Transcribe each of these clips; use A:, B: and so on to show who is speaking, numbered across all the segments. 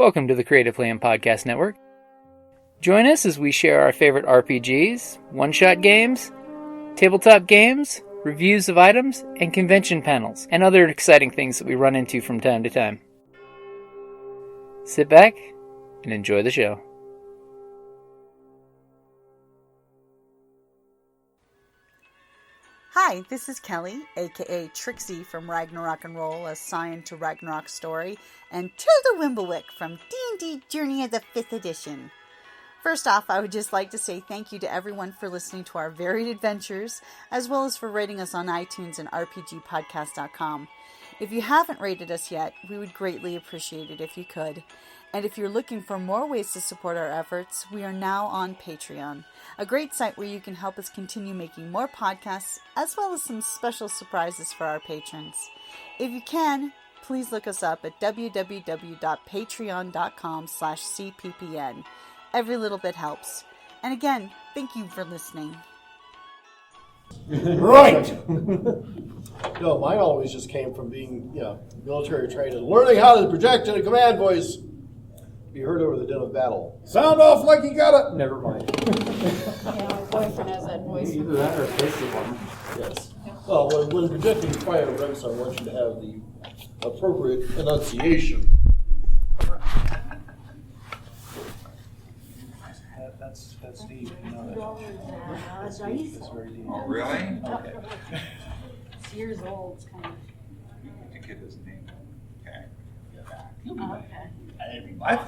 A: Welcome to the Creative Plan Podcast Network. Join us as we share our favorite RPGs, one-shot games, tabletop games, reviews of items, and convention panels, and other exciting things that we run into from time to time. Sit back and enjoy the show.
B: Hi, this is Kelly, aka Trixie from Ragnarok and Roll, a Scion to Ragnarok story, and Tilda Wimblewick from D&D Journey of the 5th Edition. First off, I would just like to say thank you to everyone for listening to our varied adventures, as well as for rating us on iTunes and RPGpodcast.com. If you haven't rated us yet, we would greatly appreciate it if you could. And if you're looking for more ways to support our efforts, we are now on Patreon, a great site where you can help us continue making more podcasts, as well as some special surprises for our patrons. If you can, please look us up at www.patreon.com/cppn. Every little bit helps. And again, thank you for listening.
C: Right! No, mine always just came from being, military trained and learning how to project in a command voice. Be heard over the din of battle. Sound off like you got it! Never mind.
D: Yeah, my boyfriend has that voice.
E: Either that or basic one.
C: Yes. Well, when projecting fire ranks, I want you to have the appropriate enunciation.
E: That's deep.
D: That's nice.
E: That's very deep.
F: Oh, really?
E: Okay.
D: It's years old, it's kind of.
F: The kid his name. Okay.
D: Oh, okay.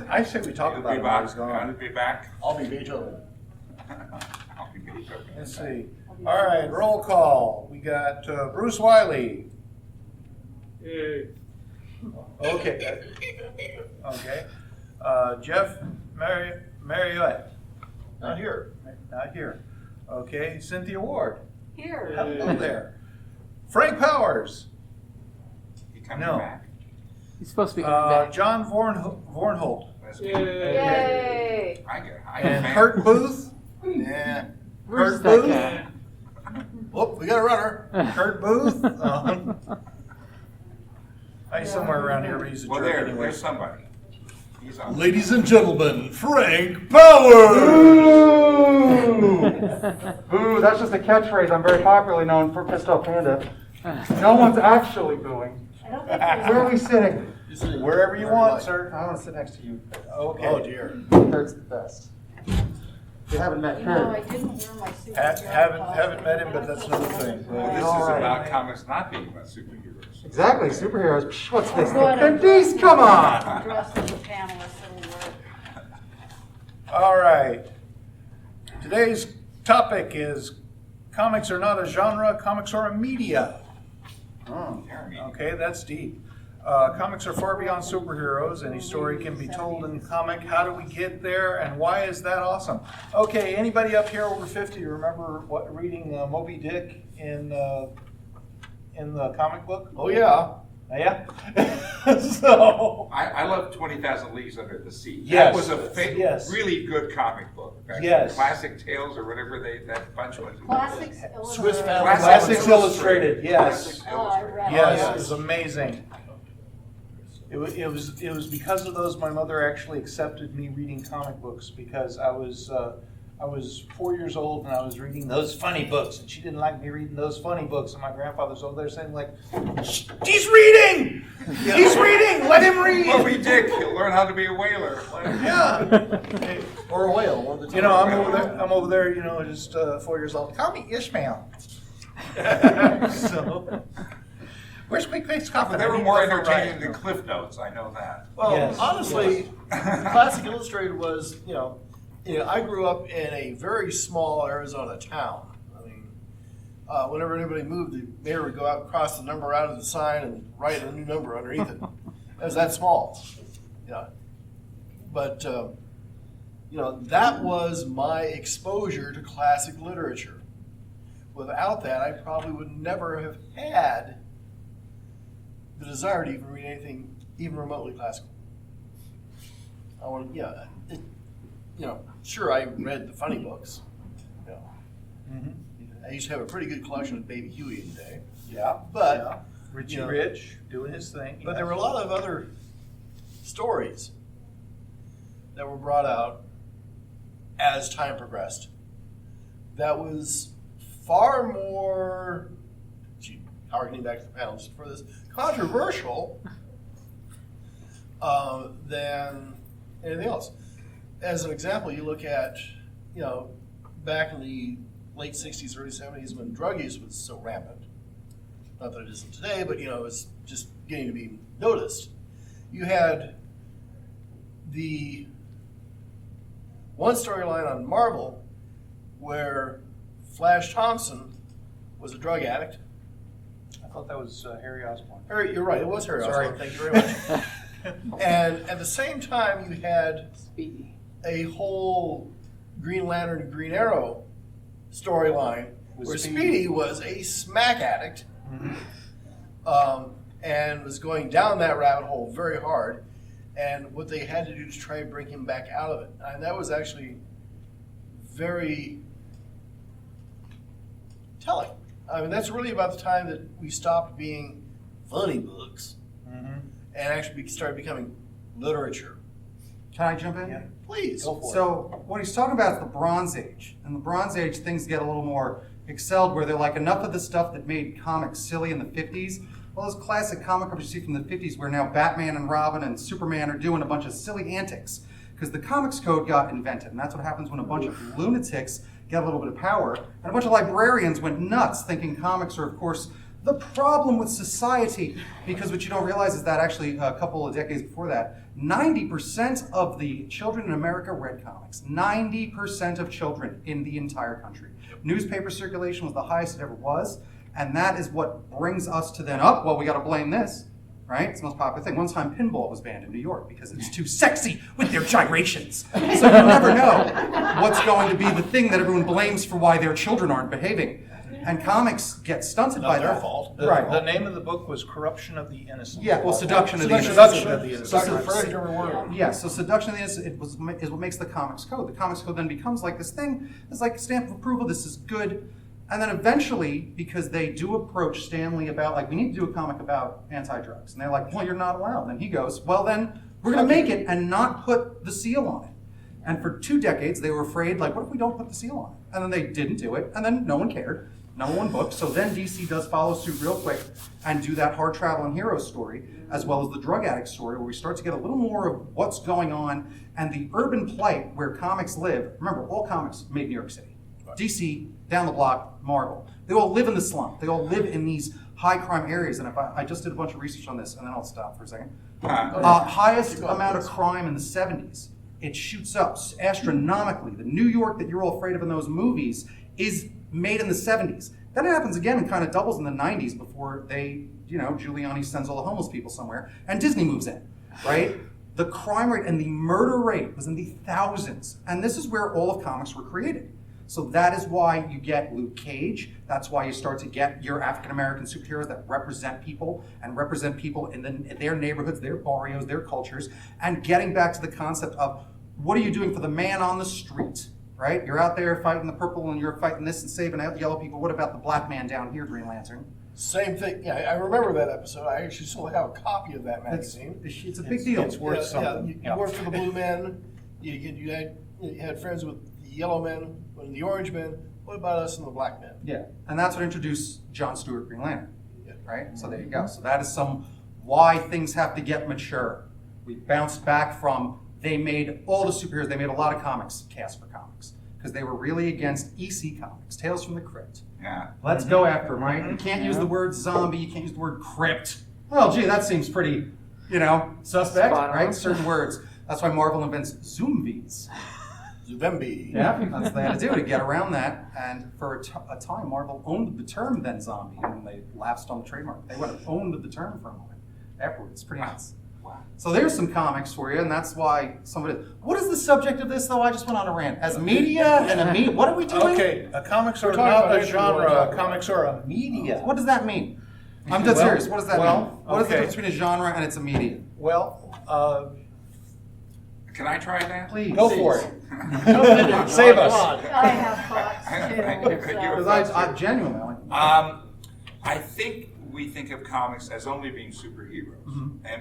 E: I say we talk about it while he's
F: I'll
E: gone.
F: be back.
C: I'll be Beethoven.
F: I'll be Beethoven.
E: Let's see. All right, roll call. We got Bruce Wiley. Okay. Okay. Jeff Marriott.
C: Not here.
E: Not here. Okay. Cynthia Ward.
D: Here.
E: Hello there. Frank Powers.
F: You coming
E: No.
F: back?
A: He's supposed to be coming back.
E: John Vornholt.
F: That's
D: Yay!
F: I
E: And Kurt Booth.
C: Yeah.
A: Where's
E: Kurt
A: that
E: Booth.
A: guy?
C: Whoop, we got a runner.
E: Kurt Booth. He's somewhere around here, but he's a
F: Well,
E: jerk anyway.
F: there's somebody. He's on.
C: Ladies and gentlemen, Frank Powers!
G: Boo, that's just a catchphrase. I'm very popularly known for Pistol Panda. No one's actually booing. Where are we sitting?
E: Wherever you want, sir.
G: I want to sit next to you.
E: Okay.
C: Oh dear.
G: Kurt's the best. We haven't met
D: You know, I
G: Kurt.
D: didn't wear my suit.
E: Haven't met him, but that's another thing.
F: Well, this
G: All
F: is
G: right.
F: about comics not being about superheroes.
G: Attendees, superheroes. Psh, what's this?
D: Good, I'm
G: Attendees, come on!
D: I'm dressed as a panelist, it'll work.
E: All right. Today's topic is comics are not a genre, comics are a media.
F: Jeremy.
E: Okay, that's deep. Comics are far beyond superheroes. Any story can be told in comic. How do we get there, and why is that awesome? Okay, anybody up here over 50 remember reading Moby Dick in the comic book?
C: Oh yeah.
E: Yeah. So.
F: I love 20,000 Leagues Under the Sea.
E: Yes.
F: That was a
E: Yes.
F: really good comic book. In fact,
E: Yes.
F: Classic Tales or whatever that bunch was.
D: Classics
C: Swiss
D: Illustrated.
C: Family.
E: Classics Illustrated, yes.
F: Classics
D: Oh, I read
E: Yes,
D: that.
E: it was amazing. It was because of those my mother actually accepted me reading comic books, because I was 4 years old and I was reading those funny books, and she didn't like me reading those funny books, and my grandfather's over there saying like, "He's reading! He's reading! Let him read!"
F: Moby Dick, he'll learn how to be a whaler.
E: Yeah.
C: Or a whale. One of the two.
E: You know, I'm over there, just 4 years old. Call me Ishmael. So, where's Quick Face Coffee?
F: They were more entertaining than Cliff Notes, I know that.
C: Well,
E: Yes.
C: honestly, Classic Illustrated was, I grew up in a very small Arizona town. I mean, whenever anybody moved, the mayor would go out and cross the number out of the sign and write a new number underneath it. It was that small. Yeah. But, that was my exposure to classic literature. Without that, I probably would never have had the desire to even read anything even remotely classical. Sure, I read the funny books. I used to have a pretty good collection of Baby Huey in the day.
E: Yeah.
C: But
E: Richie Rich doing his thing.
C: But there were a lot of other stories that were brought out as time progressed that was far more, harkening back to the panel just for this, controversial than anything else. As an example, you look at, back in the late 60s, early 70s when drug use was so rampant. Not that it isn't today, but, it was just getting to be noticed. You had the one storyline on Marvel where Flash Thompson was a drug addict.
E: I thought that was Harry Osborn.
C: You're right, it was Harry
E: Sorry.
C: Osborn, thank you very much. And at the same time, you had
A: Speedy.
C: a whole Green Lantern and Green Arrow storyline where Speedy was a smack addict and was going down that rabbit hole very hard. And what they had to do to try and bring him back out of it. And that was actually very telling. I mean, that's really about the time that we stopped being funny books and actually started becoming literature.
G: Can I jump in?
E: Yeah.
C: Please.
E: Go for it.
G: So what he's talking about is the Bronze Age. In the Bronze Age, things get a little more excelled, where they're like enough of the stuff that made comics silly in the 50s. Well, those classic comic books you see from the 50s where now Batman and Robin and Superman are doing a bunch of silly antics because the comics code got invented. And that's what happens when a bunch of lunatics get a little bit of power. And a bunch of librarians went nuts thinking comics are, of course, the problem with society. Because what you don't realize is that actually a couple of decades before that, 90% of the children in America read comics. 90% of children in the entire country. Newspaper circulation was the highest it ever was. And that is what brings us to then, well, we got to blame this, right? It's the most popular thing. One time, pinball was banned in New York because it's too sexy with their gyrations. So you never know what's going to be the thing that everyone blames for why their children aren't behaving. And comics get stunted by that.
C: Not their fault.
G: Right.
E: The name of the book was Corruption of the Innocent.
G: Yeah, well, Seduction of the Innocent.
E: Seduction of the Innocent.
C: Dr. Frederick German word.
G: Yeah, so Seduction of the Innocent is what makes the comics code. The comics code then becomes like this thing. It's like stamp of approval. This is good. And then eventually, because they do approach Stanley about, like, we need to do a comic about anti-drugs. And they're like, well, you're not allowed. And he goes, well, then we're going to make it and not put the seal on it. And for 2 decades, they were afraid, like, what if we don't put the seal on it? And then they didn't do it. And then no one cared. Number one book. So then DC does follow suit real quick and do that hard traveling hero story, as well as the drug addict story, where we start to get a little more of what's going on and the urban plight where comics live. Remember, all comics made New York City. DC, down the block, Marvel. They all live in the slum. They all live in these high crime areas. And if I just did a bunch of research on this, and then I'll stop for a second. Highest amount of crime in the 70s. It shoots up astronomically. The New York that you're all afraid of in those movies is made in the 70s. Then it happens again and kind of doubles in the 90s before they, Giuliani sends all the homeless people somewhere and Disney moves in, right? The crime rate and the murder rate was in the thousands. And this is where all of comics were created. So that is why you get Luke Cage. That's why you start to get your African-American superheroes that represent people and represent people in their neighborhoods, their barrios, their cultures, and getting back to the concept of what are you doing for the man on the street, right? You're out there fighting the purple and you're fighting this and saving out yellow people. What about the black man down here, Green Lantern?
C: Same thing. Yeah, I remember that episode. I actually still have a copy of that magazine.
G: It's a big deal.
E: It's worth something.
C: You worked for the Blue Men. You had friends with the Yellow Men and the Orange Men. What about us and the Black Men?
G: Yeah, and that's what introduced John Stewart Green Lantern,
C: Yeah.
G: right? So there you go. So that is why things have to get mature. We bounced back from, they made all the superheroes, they made a lot of comics cast for comics because they were really against EC comics, Tales from the Crypt.
F: Yeah.
G: Let's go after them, right? You can't use the word zombie, you can't use the word crypt. Well, gee, that seems pretty, suspect,
A: Spot on.
G: right? Certain words. That's why Marvel invents Zombies.
C: Zubembi.
G: Yeah, that's what they had to do to get around that. And for a time, Marvel owned the term then zombie, and they lapsed on the trademark. They went and owned the term for a moment afterwards. It's pretty nuts.
F: Wow.
G: So there's some comics for you, and that's why what is the subject of this, though? I just went on a rant. As media and a media, what are we doing?
E: Okay, comics are
C: We're talking about
E: not a
C: anything you wanna talk
E: genre.
C: about.
E: Comics are a media.
G: What does that mean? I'm dead
E: Well,
G: serious. What does that
E: well,
G: mean? What is the
E: okay.
G: difference between a genre and it's a media?
E: Well,
F: Can I try that?
G: Please.
E: go for it. Save us.
D: I have thoughts too.
G: Because I genuinely,
F: I think we think of comics as only being superheroes,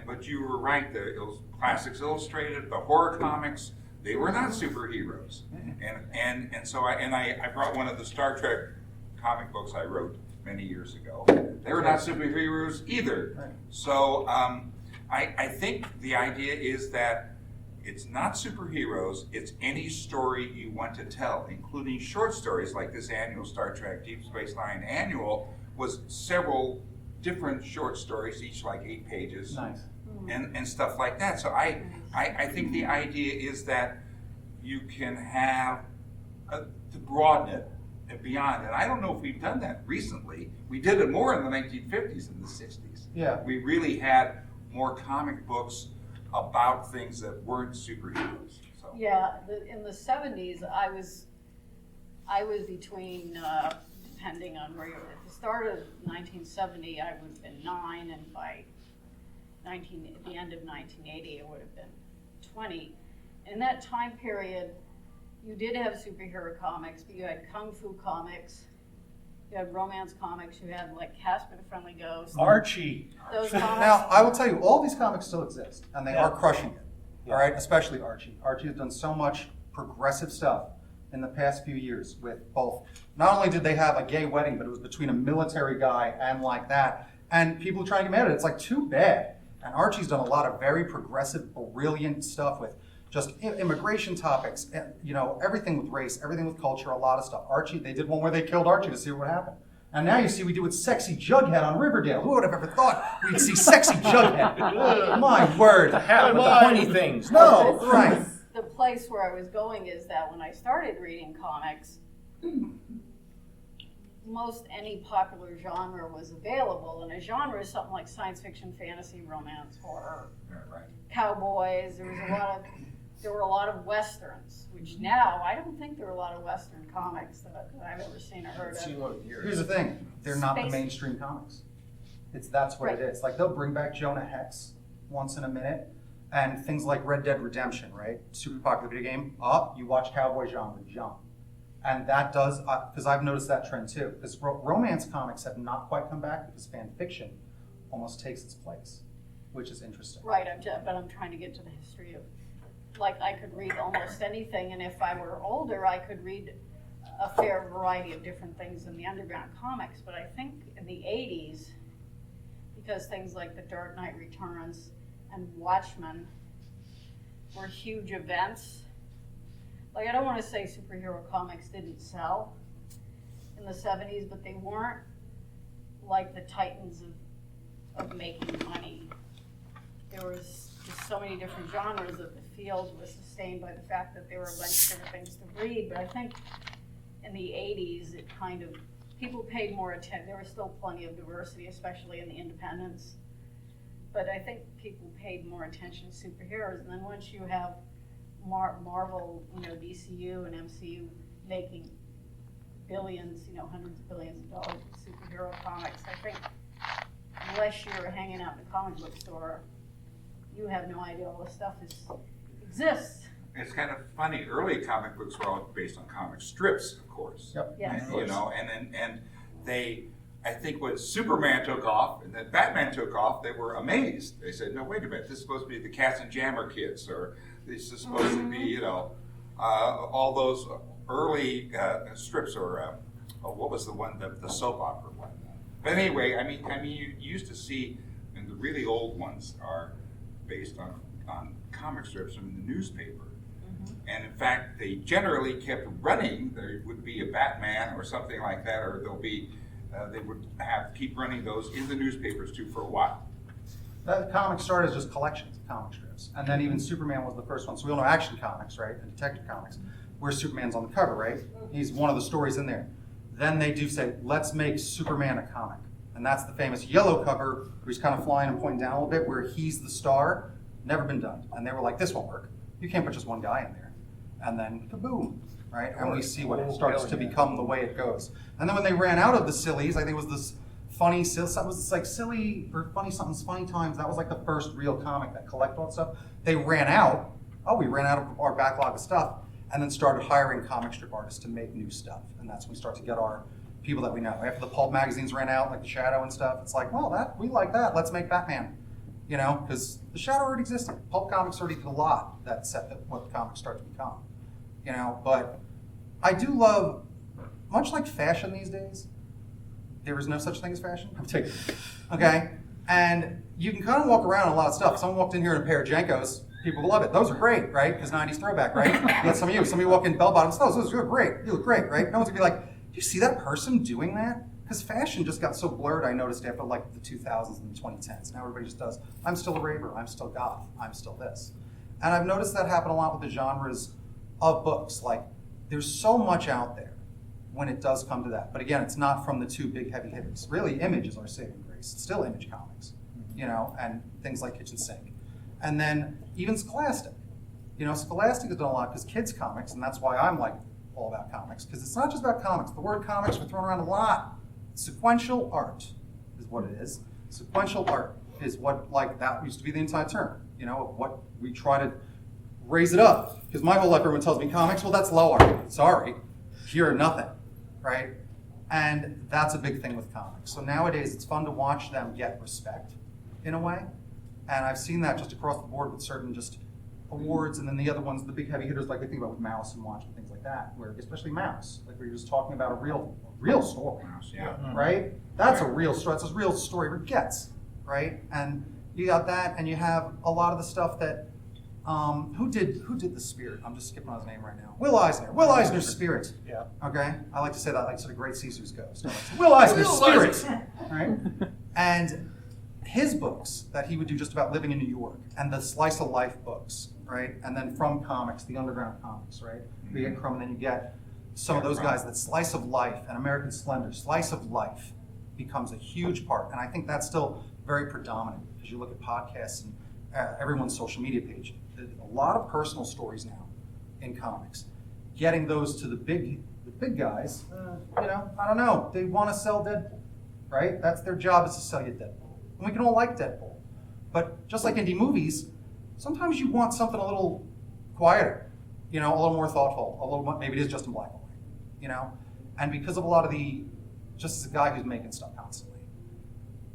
F: but you were right. The classics illustrated, the horror comics, They were not superheroes. And so I brought one of the Star Trek comic books I wrote many years ago. They were not superheroes either.
G: Right.
F: So I think the idea is that it's not superheroes, it's any story you want to tell, including short stories like this annual Star Trek Deep Space Nine annual was several different short stories, each like 8 pages.
G: Nice.
F: And stuff like that. So I think the idea is that you can have to broaden it and beyond. And I don't know if we've done that recently. We did it more in the 1950s and the 60s.
G: Yeah.
F: We really had more comic books about things that weren't superheroes. So.
D: Yeah, in the 70s, I was between, depending on where you're at the start of 1970, I would have been 9, and by at the end of 1980, I would have been 20. In that time period, you did have superhero comics, but you had kung fu comics, you had romance comics, you had like Casper the Friendly Ghost.
E: Archie.
D: Those comics.
G: Now, I will tell you, all these comics still exist, and they
E: Yeah.
G: are crushing it.
E: Yeah.
G: All right, especially Archie. Archie has done so much progressive stuff in the past few years with both. Not only did they have a gay wedding, but it was between a military guy and like that, and people trying to get mad at it. It's like too bad. And Archie's done a lot of very progressive, brilliant stuff with just immigration topics, and, you know, everything with race, everything with culture, a lot of stuff. Archie, they did one where they killed Archie to see what happened. And now you see we do with Sexy Jughead on Riverdale. Who would have ever thought we'd see Sexy Jughead? My word.
E: With the pointy things.
G: No, right.
D: The place where I was going is that when I started reading comics, most any popular genre was available, and a genre is something like science fiction, fantasy, romance, horror,
F: Right.
D: cowboys. There were a lot of westerns, which now I don't think there are a lot of western comics that I've ever seen or heard
C: Seen
D: of.
C: one in years.
G: Here's the thing, they're not the
D: Space.
G: mainstream comics. That's what it
D: Right.
G: is. Like they'll bring back Jonah Hex once in a minute, and things like Red Dead Redemption, right? Super popular video game. You watch cowboy genre, jump. And that does, because I've noticed that trend too. Because romance comics have not quite come back because fan fiction almost takes its place, which is interesting.
D: Right, but I'm trying to get to the history of, like, I could read almost anything, and if I were older, I could read a fair variety of different things in the underground comics. But I think in the 80s, because things like The Dark Knight Returns and Watchmen were huge events. Like, I don't want to say superhero comics didn't sell in the 70s, but they weren't like the titans of making money. There was just so many different genres that the field was sustained by the fact that there were a bunch of different things to read. But I think in the 80s, it kind of, people paid more attention. There was still plenty of diversity, especially in the independents. But I think people paid more attention to superheroes. And then once you have Marvel, DCU and MCU making billions, hundreds of billions of dollars of superhero comics, I think unless you're hanging out in a comic book store, you have no idea all this stuff exists.
F: It's kind of funny. Early comic books were all based on comic strips, of course.
G: Yep.
D: Yes.
F: And they, I think when Superman took off and then Batman took off, they were amazed. They said, "No, wait a minute. This is supposed to be the Cats and Jammer kids, or this is supposed to be, all those early strips, or what was the one, the soap opera one." But anyway, I mean, you used to see, and the really old ones are based on comic strips from the newspaper. And in fact, they generally kept running. There would be a Batman or something like that, or there'll be, they would keep running those in the newspapers too for a while.
G: The comics started as just collections of comic strips. And then even Superman was the first one. So we all know Action Comics, right? And Detective Comics, where Superman's on the cover, right? He's one of the stories in there. Then they do say, let's make Superman a comic. And that's the famous yellow cover, where he's kind of flying and pointing down a little bit, where he's the star. Never been done. And they were like, this won't work. You can't put just one guy in there. And then kaboom, right? And we see what it starts to become the way it goes. And then when they ran out of the sillies, I think it was this funny, it was like silly or funny something's funny times. That was like the first real comic that collected all that stuff. They ran out. We ran out of our backlog of stuff, and then started hiring comic strip artists to make new stuff. And that's when we start to get our people that we know. After the pulp magazines ran out, like the Shadow and stuff, it's like, well, we like that. Let's make Batman. you know, because the shadow already existed. Pulp comics already did a lot that set what comics start to become, you know. But I do love, much like fashion these days, there is no such thing as fashion. I'm taking, okay, and you can kind of walk around in a lot of stuff. Someone walked in here in a pair of Jenkos. People love it. Those are great, right? Because 90s throwback, right? Let some of you walk in bell bottoms. Those are great. You look great, right? No one's gonna be like, do you see that person doing that? Because fashion just got so blurred, I noticed, after like the 2000s and the 2010s. Now everybody just does, I'm still a raver, I'm still goth, I'm still this. And I've noticed that happen a lot with the genres of books. Like, there's so much out there when it does come to that. But again, it's not from the two big heavy hitters. Really, Image is our saving grace. It's still Image Comics, you know, and things like Kitchen Sink. And then even Scholastic. You know, Scholastic has done a lot because kids comics, and that's why I'm like all about comics, because it's not just about comics. The word comics we're throwing around a lot. Sequential art is what it is. Sequential art is what, like, that used to be the inside term, you know, of what we try to raise it up. Because my whole life everyone tells me comics, well, that's low art. Sorry, you're nothing, right? And that's a big thing with comics. So nowadays it's fun to watch them get respect in a way. And I've seen that just across the board with certain just awards, and then the other ones, the big heavy hitters, like I think about with Mouse and Watch and things like that, where especially Mouse, like where you're just talking about a real story,
F: Yeah.
G: right? That's a real story. That's a real story Rick gets, right? And you got that, and you have a lot of the stuff that who did the Spirit? I'm just skipping on his name right now. Will Eisner. Will Eisner's Spirit.
C: Yeah.
G: Okay, I like to say that like sort of Great Caesar's Ghost. Will Eisner's Spirit, right? And his books that he would do just about living in New York, and the slice of life books, right? And then from comics, the underground comics, right? You get Crumb, and then you get some of those guys, that slice of life, and American Splendor, slice of life becomes a huge part. And I think that's still very predominant as you look at podcasts and everyone's social media page. A lot of personal stories now in comics. Getting those to the big guys, you know, I don't know. They want to sell Deadpool, right? That's their job, is to sell you Deadpool. And we can all like Deadpool. But just like indie movies, sometimes you want something a little quieter, you know, a little more thoughtful, a little more, maybe it is just in black and white, you know? And because of a lot of just as a guy who's making stuff constantly,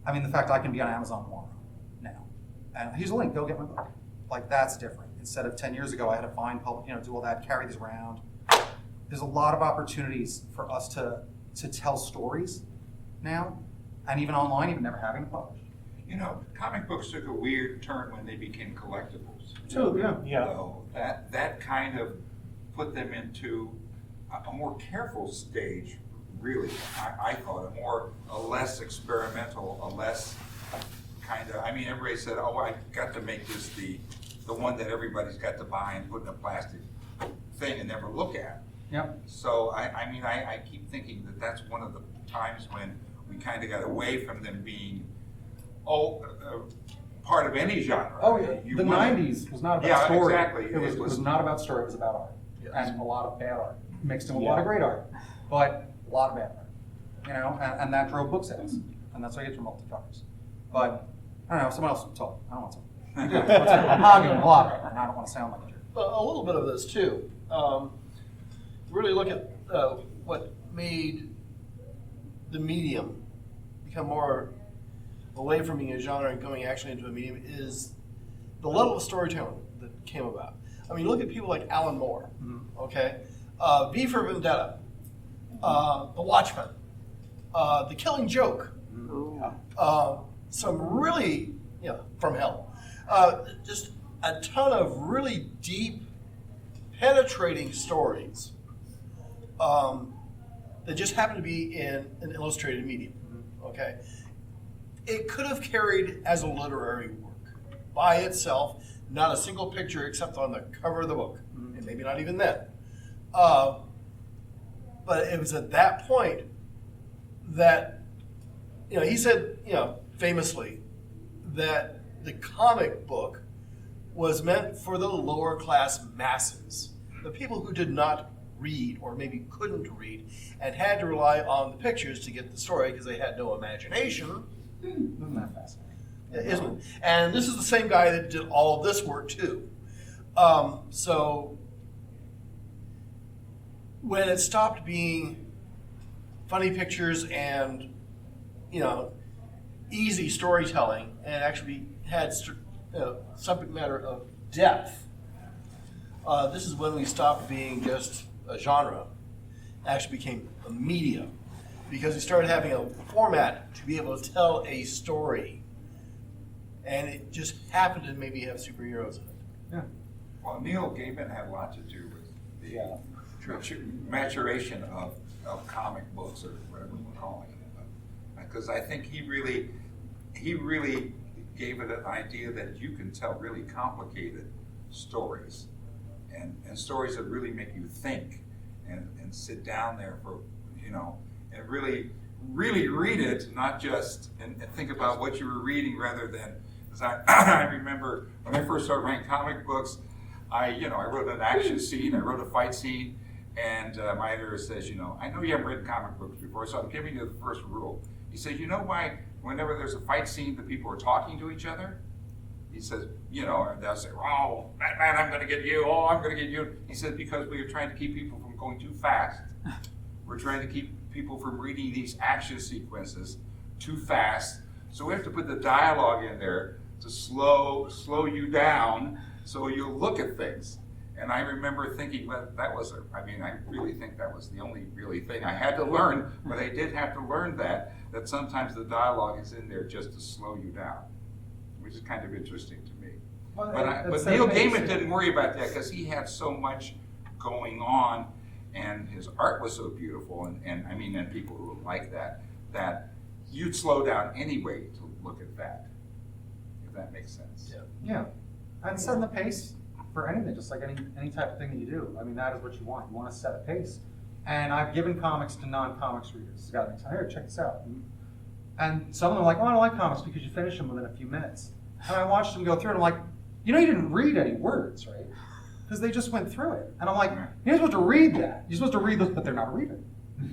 G: I mean, the fact I can be on Amazon tomorrow now, and here's a link, go get my book. Like, that's different. Instead of 10 years ago, I had to find, do all that, carry these around. There's a lot of opportunities for us to tell stories now, and even online, even never having to publish.
F: You know, comic books took a weird turn when they became collectibles.
C: Yeah.
F: So that kind of put them into a more careful stage, really. I thought a less experimental, a less kind of, I mean, everybody said, oh, I got to make this the one that everybody's got to buy and put in a plastic thing and never look at.
G: Yep.
F: So, I mean, I keep thinking that that's one of the times when we kind of got away from them being part of any genre.
G: Oh, yeah. The 90s was not about story.
F: Exactly.
G: It was not about story, it was about art.
C: Yes.
G: And a lot of bad art, mixed in with a lot of great art, but a lot of bad art. You know, and that drove book sales. And that's why you get your multi-covers. But, I don't know, someone else talk. I don't want to. I'm hogging a lot, and I don't want to sound like a jerk.
C: A little bit of this too. Really look at what made the medium become more away from being a genre and going actually into a medium is the level of storytelling that came about. I mean, look at people like Alan Moore, okay? V for Vendetta, The Watchmen, The Killing Joke, some really, from hell. Just a ton of really deep, penetrating stories that just happen to be in an illustrated medium, okay? It could have carried as a literary work by itself, not a single picture except on the cover of the book, and maybe not even then. But it was at that point that, he said, famously, that the comic book was meant for the lower class masses, the people who did not read or maybe couldn't read and had to rely on the pictures to get the story because they had no imagination.
G: Isn't that fascinating?
C: Isn't it? And this is the same guy that did all of this work too. So when it stopped being funny pictures and easy storytelling and actually had subject matter of depth, this is when we stopped being just a genre, actually became a medium, because we started having a format to be able to tell a story, and it just happened to maybe have superheroes in it.
G: Yeah.
F: Well, Neil Gaiman had a lot to do with the maturation of comic books, or whatever we're calling it. Because I think he really gave it an idea that you can tell really complicated stories, and stories that really make you think and sit down there for, and really read it, not just and think about what you were reading rather than, because I remember when I first started writing comic books, I wrote an action scene, I wrote a fight scene, and my editor says, I know you haven't written comic books before, so I'm giving you the first rule. He says, you know why whenever there's a fight scene, the people are talking to each other? He says, and they'll say, oh, Batman, I'm going to get you, oh, I'm going to get you. He said, because we are trying to keep people from going too fast. We're trying to keep people from reading these action sequences too fast. So we have to put the dialogue in there to slow you down so you'll look at things. And I remember thinking, well, I really think that was the only really thing I had to learn, but I did have to learn that sometimes the dialogue is in there just to slow you down, which is kind of interesting to me.
G: Well,
F: but Neil Gaiman didn't worry about that because he had so much going on, and his art was so beautiful, and people who like that you'd slow down anyway to look at that, if that makes sense.
G: Yeah. And setting the pace for anything, just like any type of thing that you do. That is what you want. You want to set a pace. And I've given comics to non-comics readers. This guy thinks, here, check this out. And some of them are like, oh, I don't like comics because you finish them within a few minutes. And I watched them go through it, and I'm like, you didn't read any words, right? Because they just went through it. And I'm like, you're supposed to read that. You're supposed to read this, but they're not reading.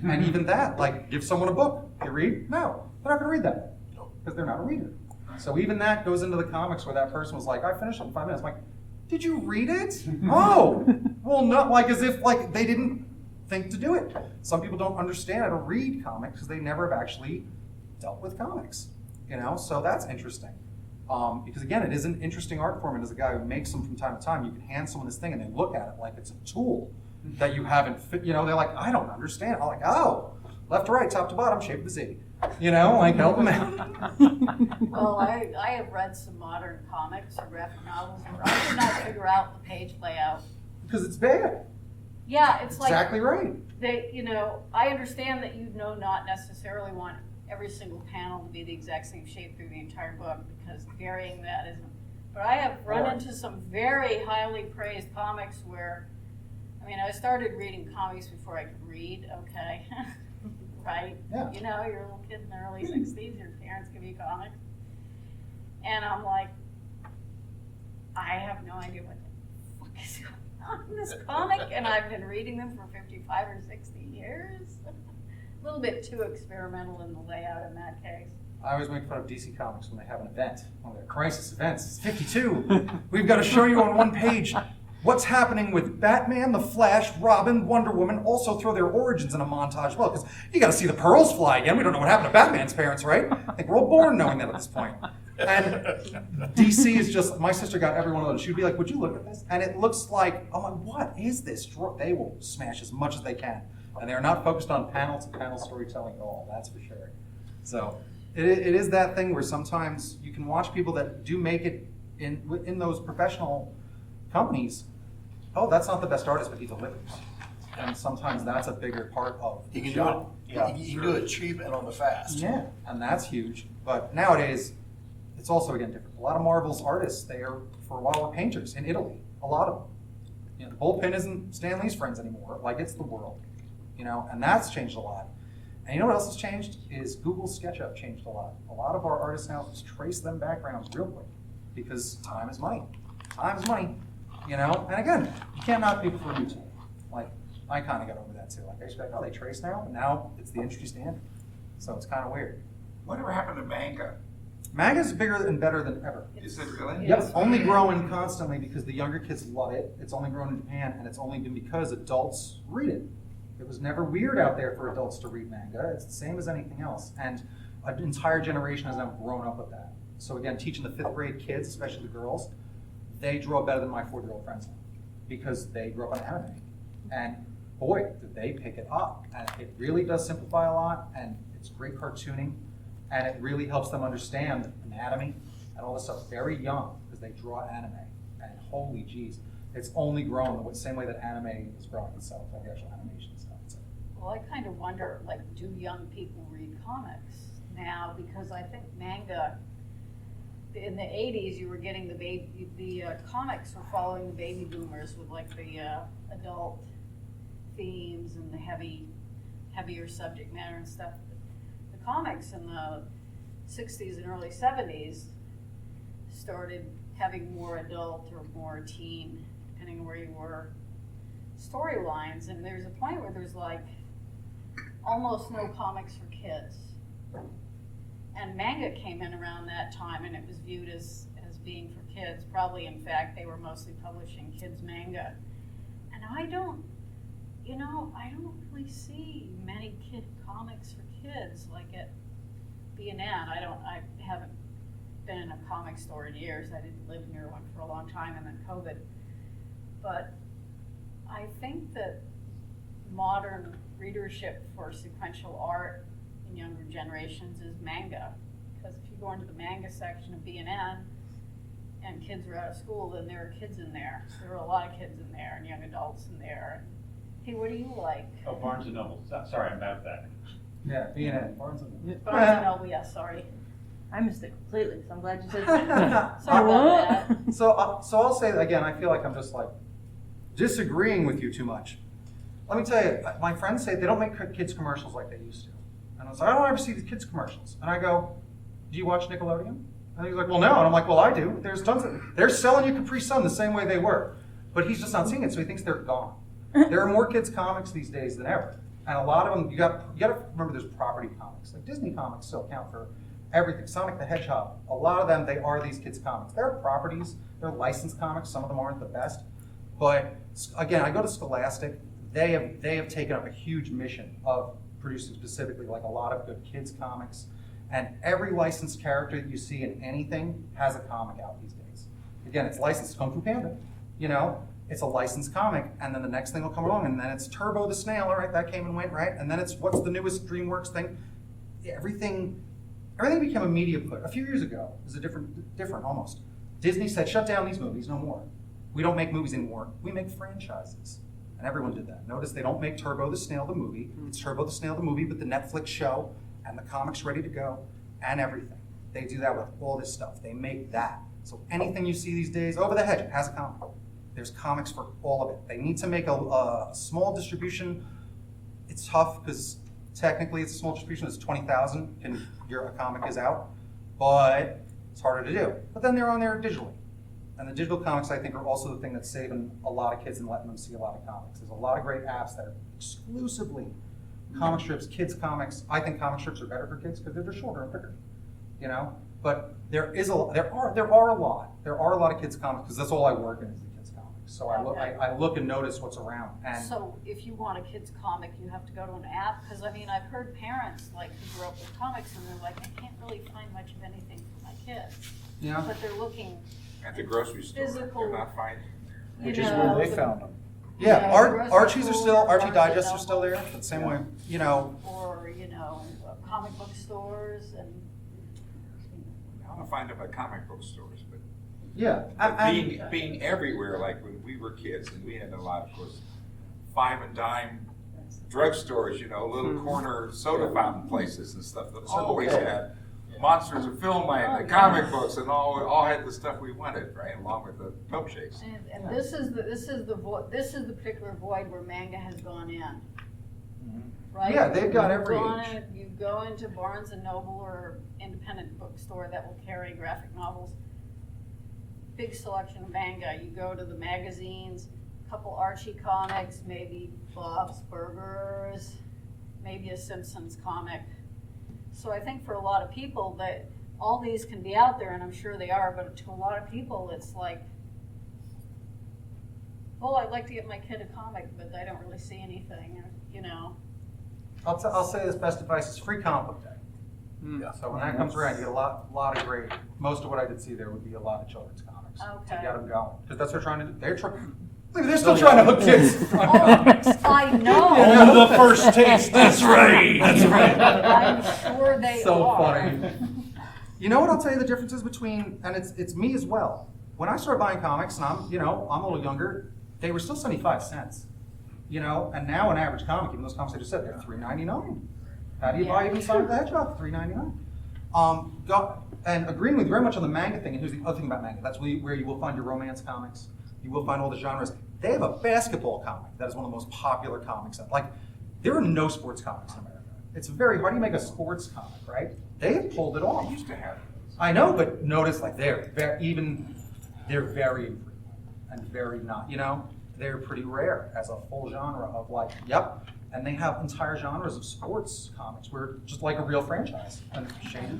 G: And even that, like, give someone a book. They read? No, they're not going to read that because they're not a reader. So even that goes into the comics where that person was like, I finished it in 5 minutes. I'm like, did you read it? Oh, well, no, like as if like they didn't think to do it. Some people don't understand how to read comics because they never have actually dealt with comics, so that's interesting. Because again, it is an interesting art form, and as a guy who makes them from time to time, you can hand someone this thing and they look at it like it's a tool that you haven't, they're like, I don't understand. I'm like, oh, left to right, top to bottom, shape of the Z. Like help them out.
D: Well, I have read some modern comics or graphic novels where I could not figure out the page layout.
G: Because it's bad.
D: Yeah, it's like
G: Exactly right.
D: I understand that you not necessarily want every single panel to be the exact same shape through the entire book, because varying that isn't. But I have run into some very highly praised comics where, I started reading comics before I could read, okay. Right?
G: Yeah.
D: You're a little kid in the early 60s, your parents give you comics. And I'm like, I have no idea what the fuck is going on in this comic, and I've been reading them for 55 or 60 years. A little bit too experimental in the layout in that case.
G: I always make fun of DC Comics when they have an event, one of their crisis events. It's 52. We've got to show you on one page what's happening with Batman, the Flash, Robin, Wonder Woman. Also throw their origins in a montage as well, because you got to see the pearls fly again. We don't know what happened to Batman's parents, right? I think we're all born knowing that at this point. And DC is just, my sister got every one of those. She'd be like, would you look at this? And it looks like, I'm like, what is this? They will smash as much as they can. And they're not focused on panel-to-panel storytelling at all, that's for sure. So it is that thing where sometimes you can watch people that do make it in those professional companies. Oh, that's not the best artist, but he delivers. And sometimes that's a bigger part of the job.
C: You can do it cheap and on the fast.
G: Yeah, and that's huge. But nowadays, it's also, again, different. A lot of Marvel's artists, they are, for a while, were painters in Italy. A lot of them. The bullpen isn't Stan Lee's friends anymore. Like, it's the world. And that's changed a lot. And you know what else has changed? Is Google's SketchUp changed a lot. A lot of our artists now just trace them backgrounds real quick because time is money. Time is money. And again, you can't knock people for YouTube. Like, I kind of got over that too. Like, I used to be like, oh, they trace now? But now it's the industry standard. So it's kind of weird.
F: Whatever happened to manga?
G: Manga's bigger and better than ever.
F: Is it really?
G: Yep, only growing constantly because the younger kids love it. It's only grown in Japan, and it's only been because adults read it. It was never weird out there for adults to read manga. It's the same as anything else. And an entire generation has now grown up with that. So again, teaching the 5th grade kids, especially the girls, they draw better than my 4-year-old friends because they grew up on anime. And boy, did they pick it up. And it really does simplify a lot, and it's great cartooning, and it really helps them understand anatomy and all this stuff very young because they draw anime. And holy jeez, it's only grown the same way that anime is growing itself, like the actual animation and stuff. So.
D: Well, I kind of wonder, like, do young people read comics now? Because I think manga, in the 80s, you were getting the comics were following the baby boomers with like the adult themes and the heavier subject matter and stuff. The comics in the 60s and early 70s started having more adult or more teen, depending on where you were, storylines. And there's a point where there's like almost no comics for kids. And manga came in around that time, and it was viewed as being for kids. Probably, in fact, they were mostly publishing kids' manga. And I don't really see many kid comics for kids like at B&N. I haven't been in a comic store in years. I didn't live near one for a long time, and then COVID. But I think that modern readership for sequential art in younger generations is manga. Because if you go into the manga section of B&N and kids are out of school, then there are kids in there. There are a lot of kids in there and young adults in there. Hey, what do you like?
H: Oh, Barnes and Noble. Sorry, I'm bad at that.
G: Yeah, B&N, Barnes and Noble.
D: Barnes and Noble, yeah, sorry.
I: I missed it completely, so I'm glad you said that.
D: Sorry about that.
G: So I'll say that again, I feel like I'm just like disagreeing with you too much. Let me tell you, my friends say they don't make kids commercials like they used to. And I was like, I don't ever see the kids commercials. And I go, do you watch Nickelodeon? And he's like, well, no. And I'm like, well, I do. There's tons of, they're selling you Capri Sun the same way they were. But he's just not seeing it, so he thinks they're gone. There are more kids comics these days than ever. And a lot of them, you got to remember there's property comics. Like Disney comics still count for everything. Sonic the Hedgehog, a lot of them, they are these kids comics. They're properties, they're licensed comics. Some of them aren't the best. But again, I go to Scholastic. They have taken up a huge mission of producing specifically like a lot of good kids comics. And every licensed character that you see in anything has a comic out these days. Again, it's licensed. Kung Fu Panda, it's a licensed comic, and then the next thing will come along, and then it's Turbo the Snail, all right, that came and went, right? And then it's what's the newest DreamWorks thing? Everything became a media put. A few years ago, it was a different almost. Disney said, shut down these movies, no more. We don't make movies anymore. We make franchises. And everyone did that. Notice they don't make Turbo the Snail the movie. It's Turbo the Snail the movie, but the Netflix show and the comics ready to go and everything. They do that with all this stuff. They make that. So anything you see these days, Over the Hedge has a comic. There's comics for all of it. They need to make a small distribution. It's tough because technically it's a small distribution. It's 20,000 and a comic is out, but it's harder to do. But then they're on there digitally. And the digital comics, I think, are also the thing that's saving a lot of kids and letting them see a lot of comics. There's a lot of great apps that are exclusively comic strips, kids comics. I think comic strips are better for kids because they're just shorter and quicker, But there are a lot of kids comics because that's all I work in is the kids comics. So I look and notice what's around. And
D: so if you want a kids comic, you have to go to an app? Because I've heard parents who grew up with comics and they're like, I can't really find much of anything for my kids.
G: Yeah.
D: But they're looking
F: At the grocery store,
D: physical,
F: they're not finding them there.
C: Which is where they found them.
G: Yeah,
D: grocery
G: Archie's are still,
D: store,
G: Archie
D: Barnes
G: Digests
D: and
G: are still there,
D: Noble.
G: the same way,
D: or comic book stores and.
F: I don't find them at comic book stores, but
G: yeah.
F: being everywhere, like when we were kids, and we had a lot, of course, 5 and dime drugstores, little corner soda fountain places and stuff that always had Monsters of Filmland, the comic books, and all had the stuff we wanted, right, along with the milkshakes.
D: And this is the particular void where manga has gone in. Right?
G: Yeah, they've got every age.
D: You go into Barnes and Noble or independent bookstore that will carry graphic novels. Big selection of manga. You go to the magazines, a couple Archie comics, maybe Bob's Burgers, maybe a Simpsons comic. So I think for a lot of people that all these can be out there, and I'm sure they are, but to a lot of people it's like, oh, I'd like to get my kid a comic, but I don't really see anything,
G: I'll say this best advice is free comic book day.
C: Yeah.
G: So when that comes around, you get a lot of great. Most of what I did see there would be a lot of children's comics to
D: Okay.
G: get them going, because that's what they're trying to do. They're still trying to hook kids on comics.
D: I know.
C: Only the first taste.
G: That's right. That's right.
D: I'm sure they
G: So
D: are.
G: funny. You know what I'll tell you the difference is between, and it's me as well. When I started buying comics, and I'm a little younger, they were still 75 cents. And now an average comic, even those comics I just said, they're $3.99. How do you buy even Sonic the Hedgehog for $3.99? And agreeing with you very much on the manga thing, and here's the other thing about manga, that's where you will find your romance comics. You will find all the genres. They have a basketball comic that is one of the most popular comics. Like, there are no sports comics in America. It's very hard to make a sports comic, right? They have pulled it off.
F: I used to have those.
G: I know, but notice like they're very infrequent and very not, they're pretty rare as a full genre of like, yep. And they have entire genres of sports comics where just like a real franchise. And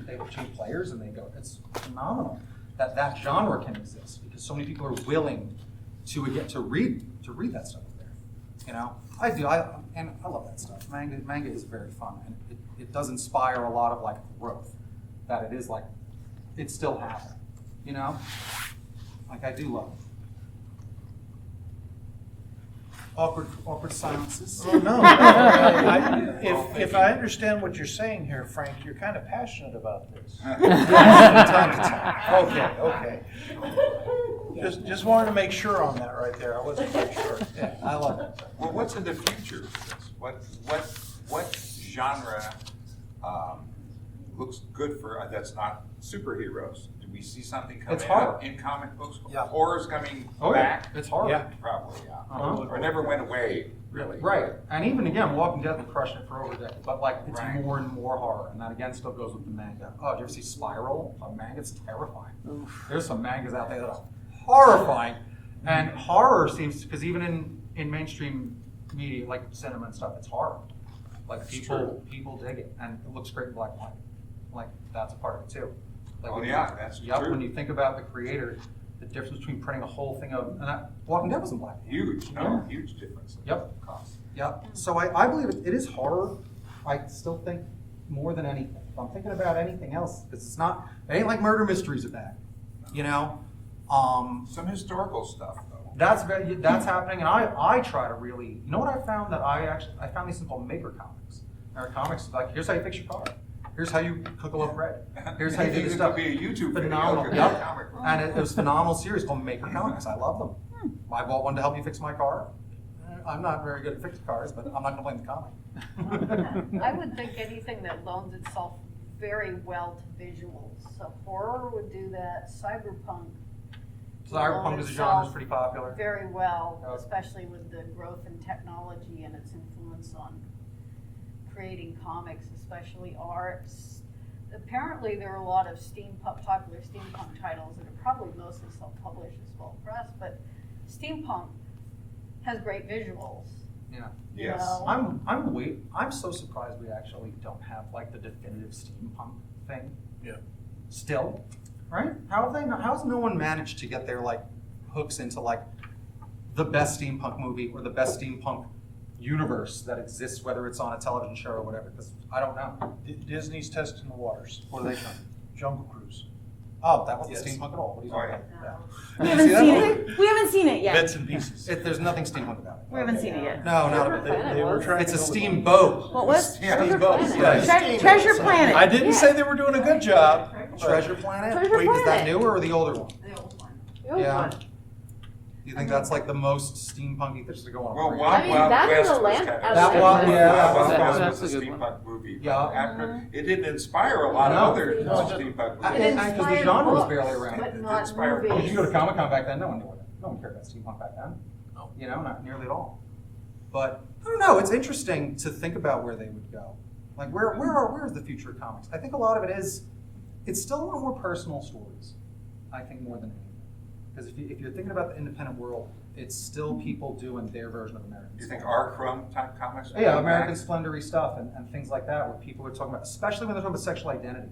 G: they change players and they go, it's phenomenal that genre can exist because so many people are willing to get to read that stuff there. I do. I love that stuff. Manga is very fun and it does inspire a lot of like growth. That it is like it's still happening. Like I do love it. Awkward silences.
C: Oh, no. If I understand what you're saying here, Frank, you're kind of passionate about this.
G: From time to time.
C: Okay. Just wanted to make sure on that right there. I wasn't quite sure.
G: Yeah, I love it.
F: Well, what's in the future of this? What genre looks good for that's not superheroes? Do we see something coming
G: It's horror.
F: out in comic books?
C: Yeah.
F: Horror's coming
G: Oh
F: back?
G: yeah, it's horror.
C: Yeah.
F: Probably, yeah.
G: Uh-huh.
F: Or never went away, really.
G: Right, and even again, Walking Dead been crushing it for over a decade, but like it's
F: Right.
G: more and more horror, and that again still goes with the manga. Oh, did you ever see Spiral? A manga, it's terrifying. There's some mangas out there that are horrifying, and horror seems because even in mainstream media like cinema and stuff, it's horror. Like people dig it, and it looks great in black and white. Like that's a part of it too. Like
F: Oh,
G: when
F: yeah,
G: you,
F: that's
G: yep,
F: true.
G: when you think about the creator, the difference between printing a whole thing of Walking Dead was in black and white.
F: Huge,
G: Yeah.
F: huge difference in
G: Yep.
F: cost.
G: Yeah, so I believe it is horror. I still think more than anything. If I'm thinking about anything else, because it ain't like murder mysteries are bad,
F: Some historical stuff, though.
G: That's happening, and I try to really, what I found that I found these things called maker comics. There are comics like, here's how you fix your car. Here's how you cook a loaf of bread. Here's how you do
F: It
G: this
F: could
G: stuff.
F: be a YouTube video,
G: Phenomenal.
F: it could be a
G: Yep.
F: comic book.
G: And it was a phenomenal series called Maker Comics. I love them. I bought one to help me fix my car. I'm not very good at fixing cars, but I'm not going to blame the comic.
D: I would think anything that loans itself very well to visuals. So horror would do that. Cyberpunk.
G: Cyberpunk as a genre is pretty popular.
D: Very well,
G: Yep.
D: especially with the growth in technology and its influence on creating comics, especially arts. Apparently, there are a lot of popular steampunk titles that are probably mostly self-published as well pressed, but steampunk has great visuals.
G: Yeah.
D: you
F: Yes.
D: know?
G: I'm so surprised we actually don't have like the definitive steampunk thing.
C: Yeah.
G: Still, right? How has no one managed to get their like hooks into like the best steampunk movie or the best steampunk universe that exists, whether it's on a television show or whatever? Because I don't know.
C: Disney's testing the waters.
G: What are they trying?
C: Jungle Cruise.
G: Oh, that wasn't
C: Yes.
G: steampunk at all. What are you
F: Oh,
G: talking
F: yeah.
G: about?
I: We
G: You
I: haven't
G: see that
I: seen
G: movie?
I: it. We haven't seen it yet.
C: Bits and pieces.
G: There's nothing steampunk about it.
I: We haven't seen it yet.
G: No, not a
C: They,
G: bit.
C: they were trying
G: It's
C: to
G: a
C: go with-
G: steamboat.
I: What was?
F: Yeah,
I: Treasure
C: steamboat.
I: Planet.
C: Yeah.
I: Treasure Planet.
C: I didn't
I: Yeah.
C: say they were doing a good job. but-
G: Treasure Planet?
I: Treasure
G: Wait, is that
I: Planet.
G: newer or the older one?
D: The old one.
I: The old
G: Yeah.
I: one.
G: Do you think that's like the most steampunky? This is going on.
F: Well,
G: great.
F: Wild
I: mean,
F: Wild
I: that was
F: West
I: a
F: was
I: lamp-
F: kind
I: a
F: of.
G: That one, yeah,
F: Wild Wild
A: that's
F: West was a
A: a good one.
F: steampunk movie.
G: Yeah.
F: But after, it didn't inspire a lot
G: No.
F: of other
G: No.
F: steampunk
G: I-
F: movies.
G: and- because the genre was barely around.
D: But
F: It
D: not
F: inspired
D: movies.
G: Did you go to Comic Con back then? No one knew it. No one cared about steampunk back then.
C: No.
G: Not nearly at all. But I don't know. It's interesting to think about where they would go. Like where is the future of comics? I think a lot of it is. It's still a lot more personal stories. I think more than anything. Because if you're thinking about the independent world, it's still people doing their version of American.
F: Do you think
G: Splendor.
F: R. Crumb type comics? would
G: Yeah,
F: come
G: American
F: back?
G: Splendory stuff and things like that, where people are talking about, especially when they're talking about sexual identity.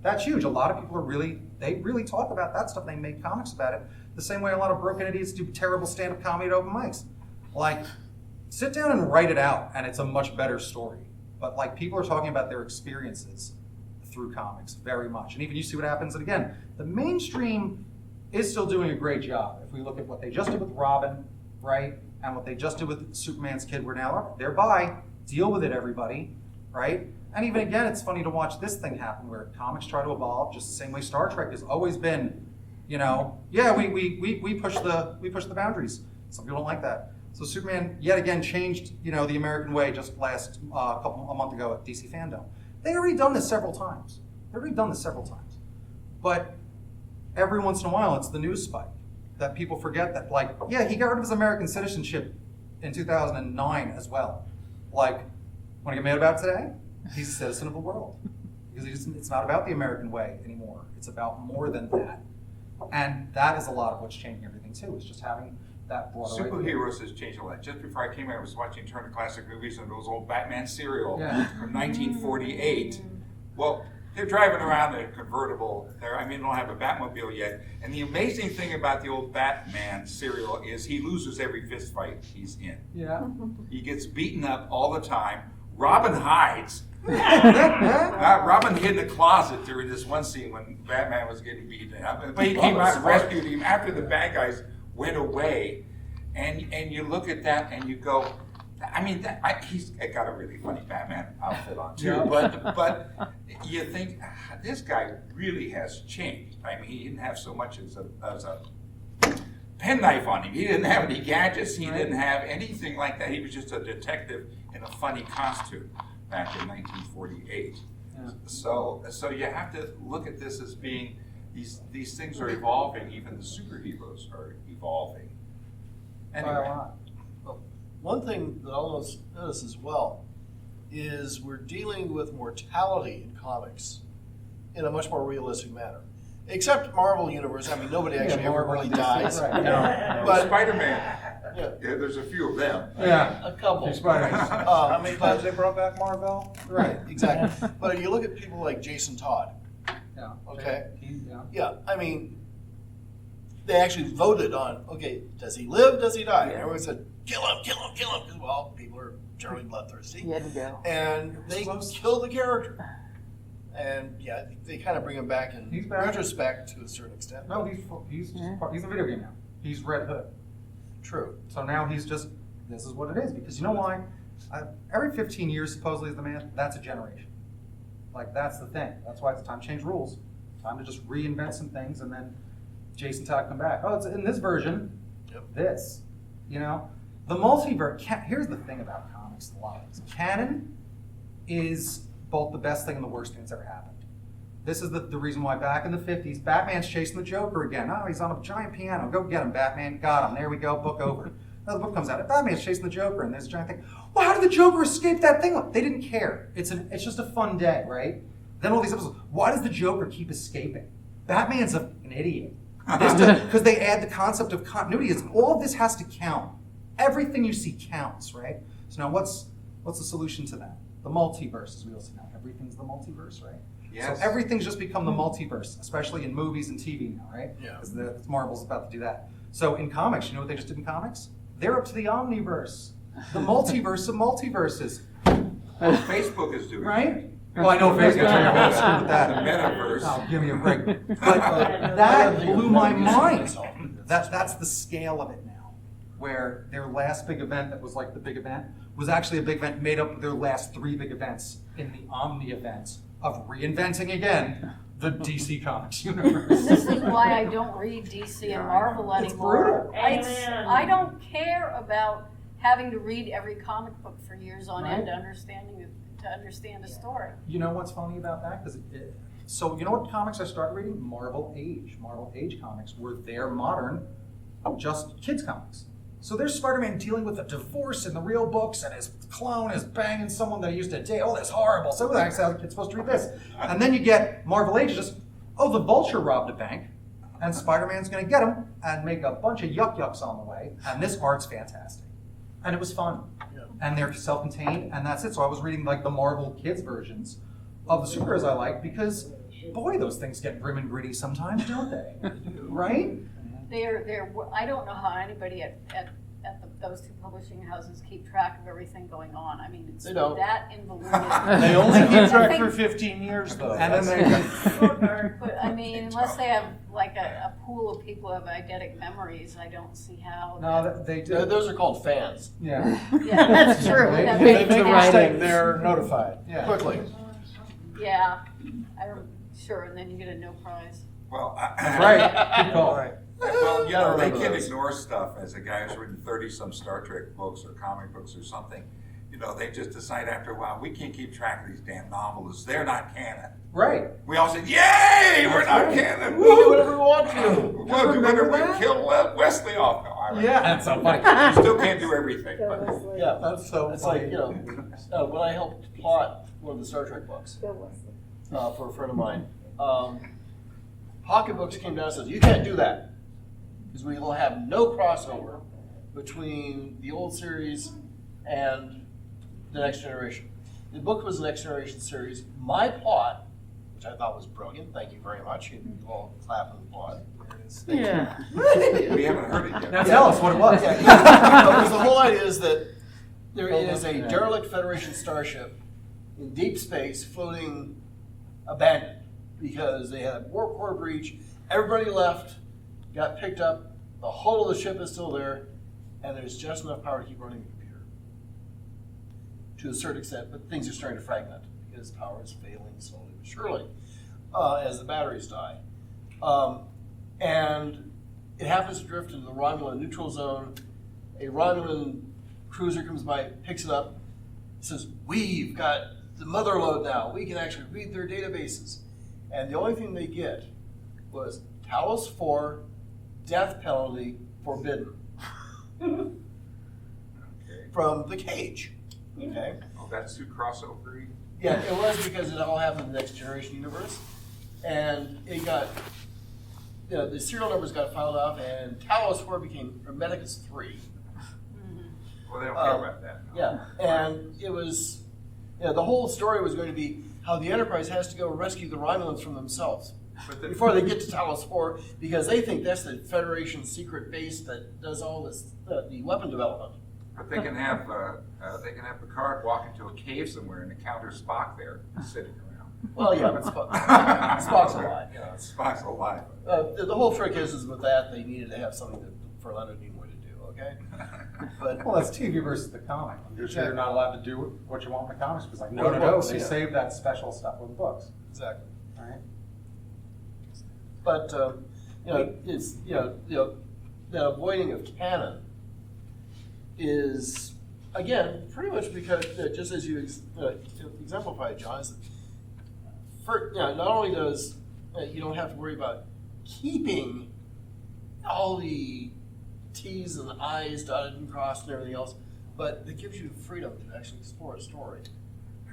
G: That's huge. A lot of people they really talk about that stuff. They make comics about it. The same way a lot of broken idiots do terrible stand-up comedy at open mics. Like, sit down and write it out, and it's a much better story. But like, people are talking about their experiences through comics very much. And even you see what happens, and again, the mainstream is still doing a great job. If we look at what they just did with Robin, right, and what they just did with Superman's kid, we're now thereby deal with it, everybody, right? And even again, it's funny to watch this thing happen where comics try to evolve just the same way Star Trek has always been. You know, yeah, we push the boundaries. Some people don't like that. So Superman yet again changed, you know, the American way just a month ago at DC Fandom. They've already done this several times. But every once in a while, it's the news spike that people forget that, like, yeah, he got rid of his American citizenship in 2009 as well. Like, want to get mad about it today? He's a citizen of the world. Because it's not about the American way anymore. It's about more than that. And that is a lot of what's changing everything too, is just having that broader
F: Superheroes has changed a lot. Just before I came here, I was watching Turner Classic Movies and those old Batman serial from 1948. Well, they're driving around in a convertible. They don't have a Batmobile yet. And the amazing thing about the old Batman serial is he loses every fist fight he's in.
G: Yeah.
F: He gets beaten up all the time. Robin hides. Robin hid in the closet during this one scene when Batman was getting beaten up. But he came out and rescued him after the bad guys went away. And you look at that and you go, he's got a really funny Batman outfit on too. Yeah. But you think, this guy really has changed. I mean, he didn't have so much as a penknife on him. He didn't have any gadgets. He didn't have anything like that. He was just a detective in a funny costume back in 1948. Yeah. So you have to look at this as being, these things are evolving. Even the superheroes are evolving. Anyway.
C: Well, one thing that I'll notice as well is we're dealing with mortality in comics in a much more realistic manner. Except Marvel Universe, nobody actually ever really dies.
G: Right.
F: But Spider-Man, there's a few of them.
G: Yeah,
C: a couple.
E: How many times they brought back Marvel?
C: Right, exactly. But you look at people like Jason Todd.
G: Yeah.
C: Okay. They actually voted on, okay, does he live, does he die? And everyone said, kill him, because, well, people are generally bloodthirsty.
I: He had to go.
C: And they kill the character. And they kind of bring him back in retrospect to a certain extent.
G: No, he's a video game now. He's Red Hood.
C: True.
G: So now he's just, this is what it is. Because you know why? Every 15 years, supposedly, is the man. That's a generation. Like, that's the thing. That's why it's time to change rules. Time to just reinvent some things, and then Jason Todd come back. Oh, it's in this version.
C: Yep.
G: This. You know? The multiverse. Here's the thing about comics, a lot of things. Canon is both the best thing and the worst thing that's ever happened. This is the reason why back in the 50s, Batman's chasing the Joker again. Oh, he's on a giant piano. Go get him, Batman. Got him. There we go. Book over. Another book comes out. Batman's chasing the Joker, and there's a giant thing. Well, how did the Joker escape that thing? They didn't care. It's just a fun day, right? Then all these episodes. Why does the Joker keep escaping? Batman's an idiot. Because they add the concept of continuity. All of this has to count. Everything you see counts, right? So now what's the solution to that? The multiverse, as we also know. Everything's the multiverse, right?
F: Yes.
G: So everything's just become the multiverse, especially in movies and TV now, right?
C: Yeah.
G: Because Marvel's about to do that. So in comics, you know what they just did in comics? They're up to the omniverse. The multiverse of multiverses.
F: Facebook is doing
G: right? Well, I know Facebook's trying to hold screw with that.
F: The metaverse.
G: Oh, give me a break. But that blew my mind. That's the scale of it now. Where their last big event that was like the big event was actually a big event made up of their last 3 big events in the Omni event of reinventing again the DC Comics universe.
D: This is why I don't read DC and Marvel anymore. I don't care about having to read every comic book for years on end to understand a story.
G: You know what's funny about that? So you know what comics I started reading? Marvel Age. Marvel Age comics were their modern, just kids comics. So there's Spider-Man dealing with a divorce in the real books, and his clone is banging someone that he used to date. Oh, that's horrible. So that's how the kid's supposed to read this. And then you get Marvel Age, just, the Vulture robbed a bank, and Spider-Man's going to get him and make a bunch of yucks on the way. And this art's fantastic. And it was fun. Yeah. And they're self-contained, and that's it. So I was reading like the Marvel Kids versions of the superheroes I like, because, boy, those things get grim and gritty sometimes, don't they? Right?
D: They're I don't know how anybody at at those two publishing houses keep track of everything going on. I mean, it's
C: They don't.
D: that involuted.
E: They only keep
D: I
E: track
D: think-
E: for 15 years though.
G: And then
D: But I mean, unless they have like a pool of people who have eidetic memories, I don't see how.
G: No, they do.
C: Those are called fans.
G: Yeah.
D: Yeah, that's true.
E: They
D: That
E: make
D: makes
E: the
D: sense.
E: mistake, they're notified. Yeah.
C: Quickly.
D: Yeah, sure, and then you get a no prize.
F: Well,
G: Right. Good call.
F: well, you know, they
C: remember
F: can
C: those.
F: ignore stuff as a guy who's written 30-some Star Trek books or comic books or something. You know, they just decide after a while, we can't keep track of these damn novelists. They're not canon.
G: Right.
F: We all said, yay, we're not canon.
C: We do whatever we want to.
F: Well, do whatever we kill Wesley off. No, I
G: Yeah, that's so funny.
F: You still can't do everything. But
C: Yeah,
G: That's so
C: it's
G: funny.
C: like, you know, when I helped plot one of the Star Trek books for a friend of mine, Pocket Books came down and said, you can't do that, because we will have no crossover between the old series and the Next Generation. The book was the Next Generation series. My plot, which I thought was brilliant, thank you very much, you all clap and applaud.
A: Yeah.
F: we haven't heard it yet.
G: Now tell us what it was.
C: Because the whole idea is that there is a derelict Federation starship in deep space floating abandoned because they had a warp core breach. Everybody left, got picked up. The hull of the ship is still there, and there's just enough power to keep running the computer to a certain extent. But things are starting to fragment because power is failing slowly but surely as the batteries die. And it happens to drift into the Romulan neutral zone. A Romulan cruiser comes by, picks it up, says, we've got the mother lode now. We can actually read their databases. And the only thing they get was Talos 4, death penalty forbidden.
F: Okay.
C: From the cage. Okay?
F: Oh, that's too crossover-y.
C: Yeah, it was because it all happened in the Next Generation universe. And it got, you know, the serial numbers got filed off, and Talos 4 became Hermeticus 3.
F: Well, they don't care about that. No.
C: Yeah, and it was, you know, the whole story was going to be how the Enterprise has to go rescue the Romulans from themselves
F: But the,
C: before they get to Talos 4, because they think that's the Federation secret base that does all this, the weapon development.
F: but they can have Picard walk into a cave somewhere and encounter Spock there sitting around.
C: Well, yeah, but Spock's alive. You know,
F: Spock's alive.
C: the whole trick is with that they needed to have something for Leonard Nimoy to do. Okay, but
G: Well, that's TV versus the comic. You're sure you're not allowed to do what you want in the comics. It's like, no,
C: Or
G: no, no.
C: books,
G: They
C: yeah.
G: save that special stuff with books.
C: exactly.
G: All right.
C: But you know, it's the avoiding of canon is again pretty much because just as you exemplified, John, is not only does you don't have to worry about keeping all the T's and I's dotted and crossed and everything else, but it gives you freedom to actually explore a story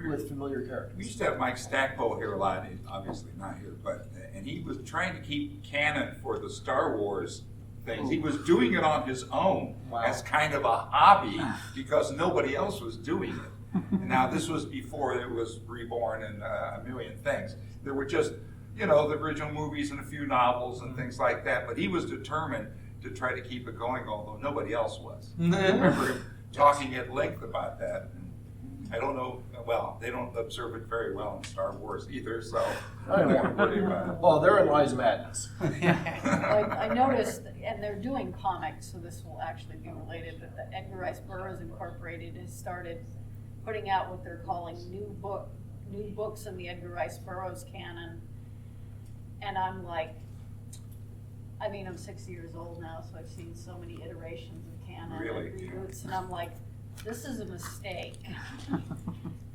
C: with familiar characters.
F: We used to have Mike Stackpole here a lot, he's obviously not here, but and he was trying to keep canon for the Star Wars things. He was doing it on his own as kind of a hobby because nobody else was doing it. Now this was before it was Reborn and a million things. There were just, you know, the original movies and a few novels and things like that, but he was determined to try to keep it going, although nobody else was. I remember him talking at length about that. I don't know, well, they don't observe it very well in Star Wars either, so
C: I don't
F: don't worry about it.
C: Well, therein lies madness.
D: I noticed, and they're doing comics, so this will actually be related, but the Edgar Rice Burroughs Incorporated has started putting out what they're calling new books in the Edgar Rice Burroughs canon. And I'm like, I mean, I'm 60 years old now, so I've seen so many iterations of canon
F: Really?
D: and reboots, and I'm like, this is a mistake.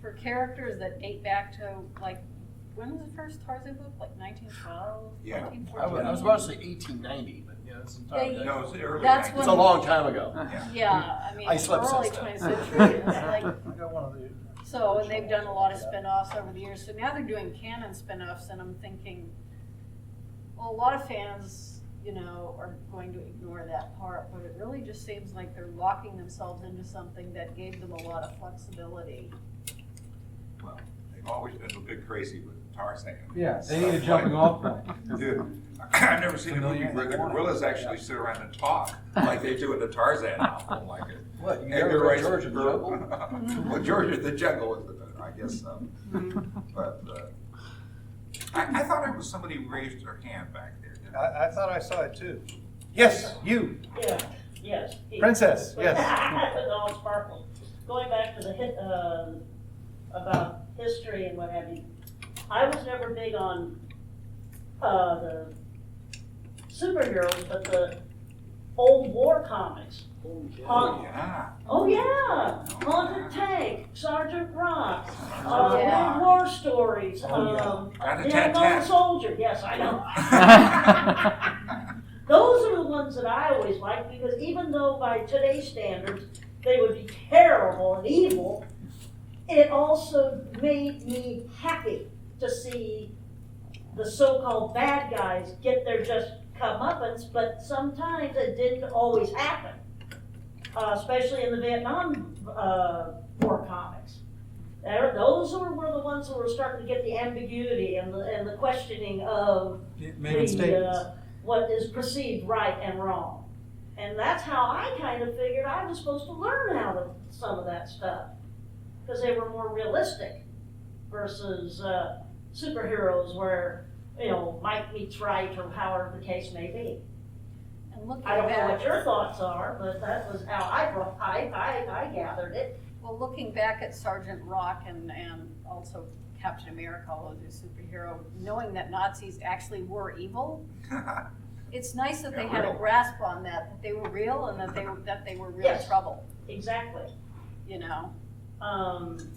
D: For characters that date back to, like, when was the first Tarzan book? Like 1912?
F: Yeah.
D: 1914?
C: I was about to say 1890, but yeah, it's entirely.
F: No, it's the early
D: That's
F: 90s.
C: It's a long time ago.
D: Yeah, I mean,
C: I slept
D: early
C: since then.
D: 20th century. It's like,
C: I got one of the.
D: so, and they've done a lot of spin-offs over the years. So now they're doing canon spin-offs, and I'm thinking, well, a lot of fans, you know, are going to ignore that part, but it really just seems like they're locking themselves into something that gave them a lot of flexibility.
F: Well, they've always been a bit crazy with Tarzan.
J: Yeah, they need a jumping off point.
F: Dude, I've never seen a movie
J: Familiar.
F: where the gorillas actually sit around and talk like they do in the Tarzan novel. Like it.
C: What, you
F: Edgar
C: never read
F: Rice
C: George of the
F: Burroughs.
C: Jungle?
F: Well, George of the Jungle is the, I guess so. But I thought it was somebody who raised their hand back there. Didn't I?
E: I thought I saw it too. Yes, you,
K: Yeah, yes.
E: Princess, yes.
K: It all sparkles. Going back to the about history and what have you, I was never big on the superheroes, but the old war comics.
F: Oh, yeah.
K: Oh yeah, Haunted Tank, Sergeant Rock,
D: Yeah.
K: World War stories, the
F: Rat-a-tat-tat.
K: Unknown Soldier. Yes, I know. Those are the ones that I always liked because even though by today's standards they would be terrible and evil, it also made me happy to see the so-called bad guys get their just comeuppance, but sometimes it didn't always happen. Especially in the Vietnam War comics. Those were the ones who were starting to get the ambiguity and the questioning of
J: Making statements.
K: what is perceived right and wrong. And that's how I kind of figured I was supposed to learn how to some of that stuff. Because they were more realistic versus superheroes where, might meets right or however the case may be.
D: And looking
K: I don't know
D: back,
K: what your thoughts are, but that was how I gathered it.
D: well, looking back at Sergeant Rock and also Captain America, although he's a superhero, knowing that Nazis actually were evil, it's nice that they had a
F: real.
D: grasp on that they were real and that they were real
K: Yes.
D: trouble.
K: Exactly.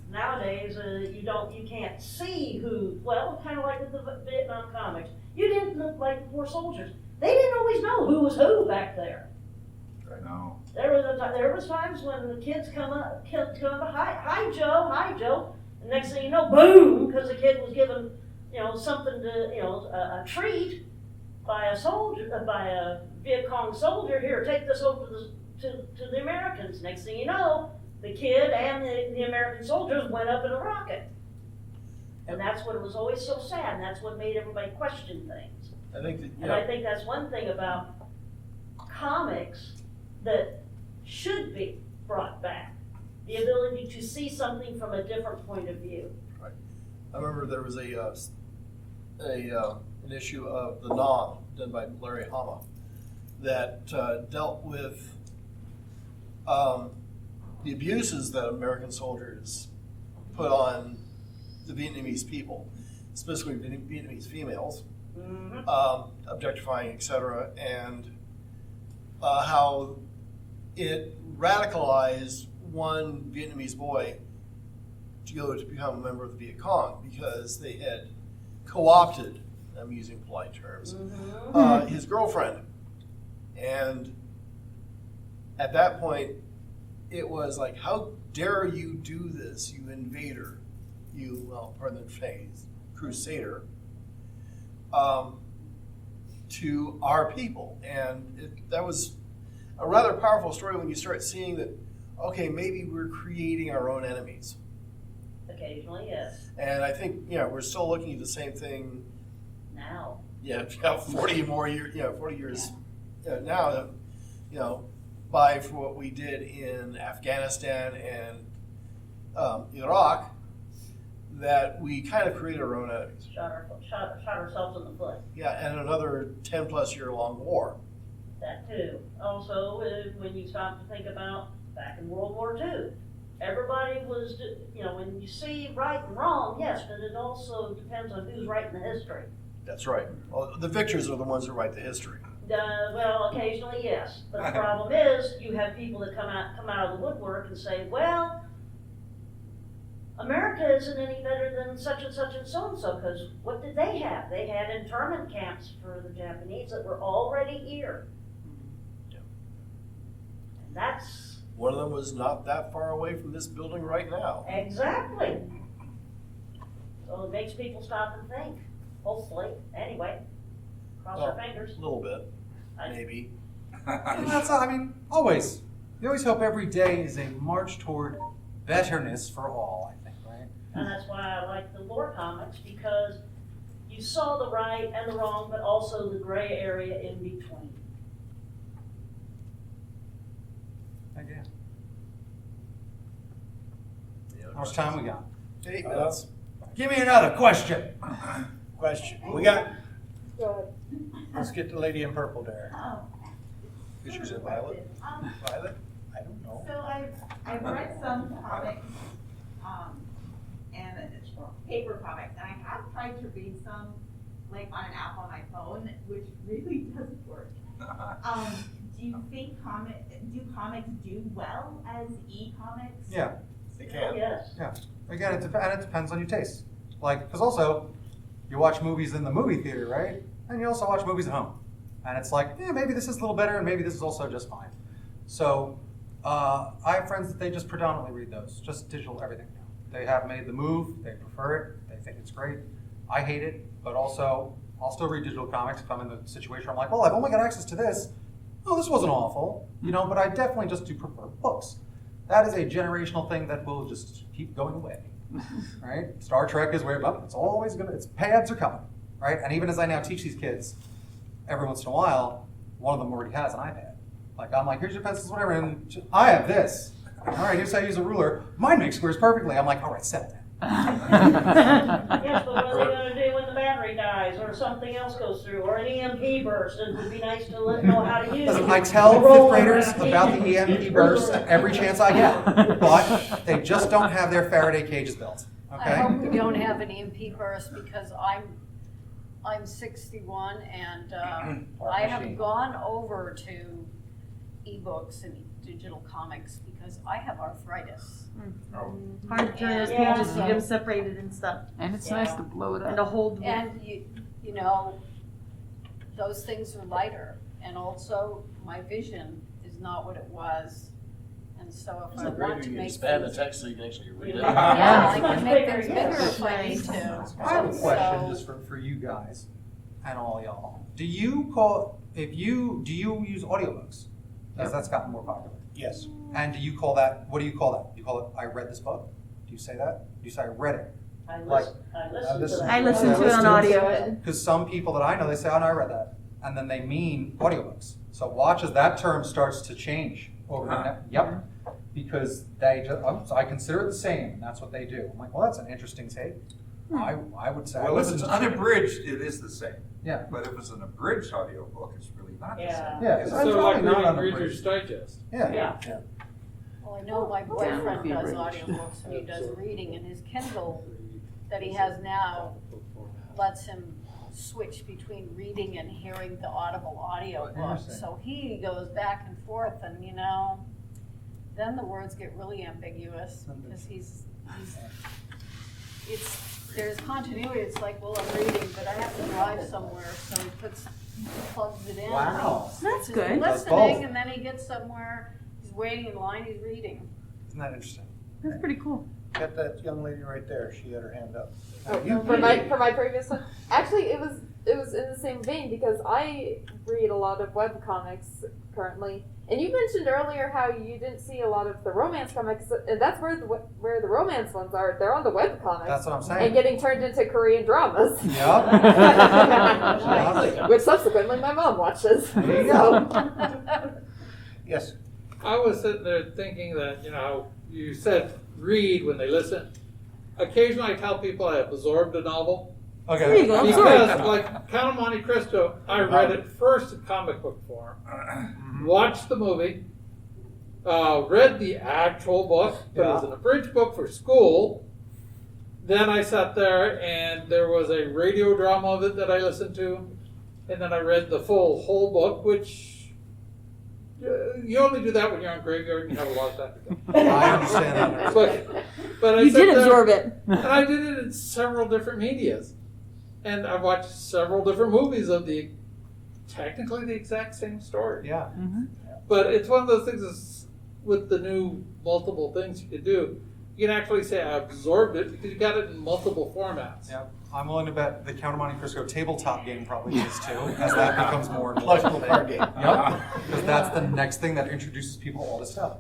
K: Nowadays, you can't see who, well, kind of like with the Vietnam comics. You didn't look like poor soldiers. They didn't always know who was who back there.
F: No.
K: There was times when the kids come up, hi Joe, and next thing you know, boom, because the kid was given, something to, a treat by a Viet Cong soldier. Here, take this over to the Americans. Next thing you know, the kid and the American soldiers went up in a rocket. And that's what was always so sad, and that's what made everybody question things.
C: I think that,
K: And I think that's one thing about comics that should be brought back. The ability to see something from a different point of view.
C: I remember there was an issue of The Nom, done by Larry Hama, that dealt with the abuses that American soldiers put on the Vietnamese people, specifically Vietnamese females, objectifying, etc., and how it radicalized one Vietnamese boy to go to become a member of the Viet Cong because they had co-opted, I'm using polite terms, his girlfriend. And at that point, it was like, how dare you do this, you invader, you, well, pardon the phrase, crusader, to our people. And that was a rather powerful story when you start seeing that, okay, maybe we're creating our own enemies.
K: Occasionally, yes.
C: And I think, we're still looking at the same thing.
K: Now.
C: 40 more years, 40 years now, by for what we did in Afghanistan and Iraq, that we kind of created our own enemies.
K: Shot ourselves in the foot.
C: Yeah, and another 10 plus year long war.
K: That too. Also, when you stop to think about back in World War II, everybody was, when you see right and wrong, yes, but it also depends on who's writing the history.
C: That's right. Well, the victors are the ones that write the history.
K: Well, occasionally, yes. But the problem is, you have people that come out of the woodwork and say, well, America isn't any better than such and such and so, because what did they have? They had internment camps for the Japanese that were already here.
C: Yeah.
K: And that's...
C: One of them was not that far away from this building right now.
K: Exactly. So it makes people stop and think, hopefully. Anyway, cross our fingers.
C: A little bit, maybe.
J: Always. You always hope every day is a march toward betterness for all, I think, right?
K: And that's why I like the lore comics, because you saw the right and the wrong, but also the gray area in between.
G: Again. How much time we got?
C: 8 minutes.
J: Give me another question.
C: We got.
J: Let's get the lady in purple there.
C: Is yours in Violet? Violet? I don't know.
L: So I've read some comics, and paper comics, and I have tried to read some, like on an app on my phone, which really doesn't work. Do you think comics do well as e-comics?
G: Yeah.
C: They can.
K: Yes.
G: Yeah. Again, it depends on your taste. Like, because also, you watch movies in the movie theater, right? And you also watch movies at home. And it's like, yeah, maybe this is a little better, and maybe this is also just fine. So, I have friends that they just predominantly read those, just digital everything now. They have made the move, they prefer it, they think it's great. I hate it, but also, I'll still read digital comics if I'm in the situation where I'm like, well, I've only got access to this. Oh, this wasn't awful, but I definitely just do prefer books. That is a generational thing that will just keep going away, right? Star Trek is where it's always its pads are coming, right? And even as I now teach these kids, every once in a while, one of them already has an iPad. Like, I'm like, here's your pencils, whatever, and I have this. All right, here's how I use a ruler. Mine makes squares perfectly. I'm like, all right, set that.
K: Yes, but what are they gonna do when the battery dies, or something else goes through, or an EMP burst? It would be nice to know how to use it.
G: Listen, I tell fifth graders about the EMP burst every chance I get, but they just don't have their Faraday cages built,
D: I
G: okay?
D: hope we don't have an EMP burst because I'm 61 and I have gone over to ebooks and digital comics because I have arthritis.
I: Hard to turn those
K: Yeah.
I: pages, you get them separated and stuff.
A: And it's nice to blow it
I: And
A: up.
I: to hold them.
D: And you know, those things are lighter. And also my vision is not what it was. And so if I want to make
C: expand the
D: things,
C: text so you can actually read it.
D: yeah, I can make things bigger if I need to.
G: I have a question
D: So-
G: just for you guys and all y'all. Do you use audiobooks? Because that's gotten more popular.
C: Yes.
G: And what do you call that? Do you call it, I read this book? Do you say that? Do you say I read it?
K: I
G: Like-
K: listen to that.
I: I listen to it on audio.
G: Because some people that I know, they say, oh, no, I read that. And then they mean audiobooks. So watch as that term starts to change over the next, yep. Because they just, so I consider it the same, and that's what they do. I'm like, well, that's an interesting take. I would say.
F: Well, if it's unabridged, it is the same.
G: Yeah.
F: But if it's an abridged audiobook, it's really not the
K: Yeah.
F: same.
G: Yeah,
F: It's
G: I'm
J: So
G: probably
J: like
G: not
J: reading
G: unabridged.
J: Reader's Digest.
G: Yeah.
K: Yeah.
D: Well, I know my boyfriend does audiobooks and he does reading, and his Kindle that he has now lets him switch between reading and hearing the audible audiobook.
G: Interesting.
D: So he goes back and forth, and then the words get really ambiguous because there's continuity. It's like, well, I'm reading, but I have to drive somewhere, so he plugs it in.
G: Wow.
D: And
I: That's
D: he's
I: good.
G: That's
D: listening,
G: both.
D: and then he gets somewhere. He's waiting in line. He's reading.
G: Isn't that interesting?
I: That's pretty cool.
C: Got that young lady right there. She had her hand up.
M: For my previous one, actually, it was in the same vein because I read a lot of web comics currently, and you mentioned earlier how you didn't see a lot of the romance comics, and that's where the romance ones are. They're on the web comics.
G: That's what I'm
M: and
G: saying.
M: getting turned into Korean dramas.
G: Yep.
M: Which subsequently my mom watches.
G: There you
M: So,
G: go.
C: Yes.
J: I was sitting there thinking that, you said read when they listen. Occasionally I tell people I absorbed a novel.
I: There you
G: Okay.
I: go.
J: Because, like Count of Monte Cristo, I read it first in comic book form, watched the movie, read the actual book, but it was an abridged book for school. Then I sat there and there was a radio drama of it that I listened to, and then I read the whole book, which you only do that when you're on graveyard and you have a lot of time to go.
G: I understand that.
J: But I
I: You
J: sat
I: did
J: there,
I: absorb it.
J: and I did it in several different medias. And I've watched several different movies of technically the exact same story.
G: Yeah.
J: But it's one of those things with the new multiple things you could do. You can actually say I absorbed it because you got it in multiple formats.
G: Yep. I'm willing to bet the Count of Monte Cristo tabletop game probably is too, as that becomes more and more.
C: Collectible card game.
G: Yep. Because that's the next thing that introduces people all this stuff.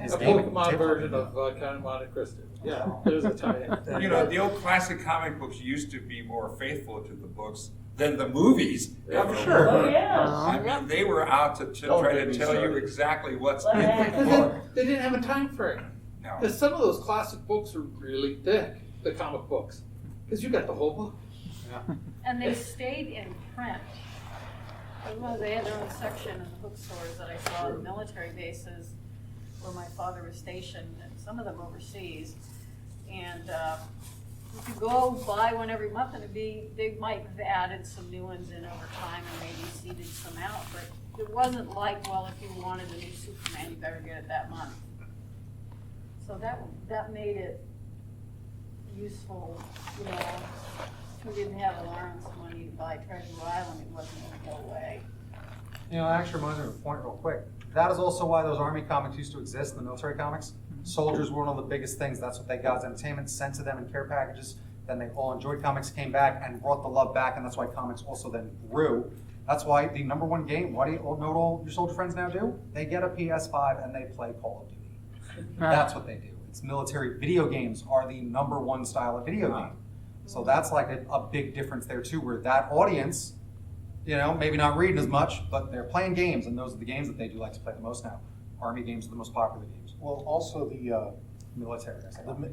G: Is
J: A
G: gaming,
J: Pokemon
G: tabletop
J: version
G: game.
J: of Count of Monte Cristo. Yeah, there's a tie-in.
F: You know, the old classic comic books used to be more faithful to the books than the movies.
J: Yeah,
F: ever
J: for sure.
F: were.
K: Oh, yeah.
F: I mean, they were out to try to tell you exactly what's in the book.
J: They didn't have a time frame.
F: No.
J: Because some of those classic books are really thick, the comic books. Because you got the whole book.
D: And they stayed in print. They had their own section in the bookstores that I saw in military bases where my father was stationed, and some of them overseas. And you could go buy one every month, and they might have added some new ones in over time and maybe seeded some out. But it wasn't like, well, if you wanted a new Superman, you better get it that month. So that made it useful, you know. If we didn't have allowance money to buy Treasure Island, it wasn't going to go away.
G: You know, that actually reminds me of a point real quick. That is also why those Army comics used to exist, the military comics. Soldiers were one of the biggest things. That's what they got as entertainment, sent to them in care packages. Then they all enjoyed comics, came back, and brought the love back, and that's why comics also then grew. That's why the number one game, what do you know what all your soldier friends now do? They get a PS5 and they play Call of Duty. That's what they do. It's military video games are the number one style of video game. So that's like a big difference there too, where that audience, you know, maybe not reading as much, but they're playing games, and those are the games that they do like to play the most now. Army games are the most popular games.
E: Well, also the
G: Military.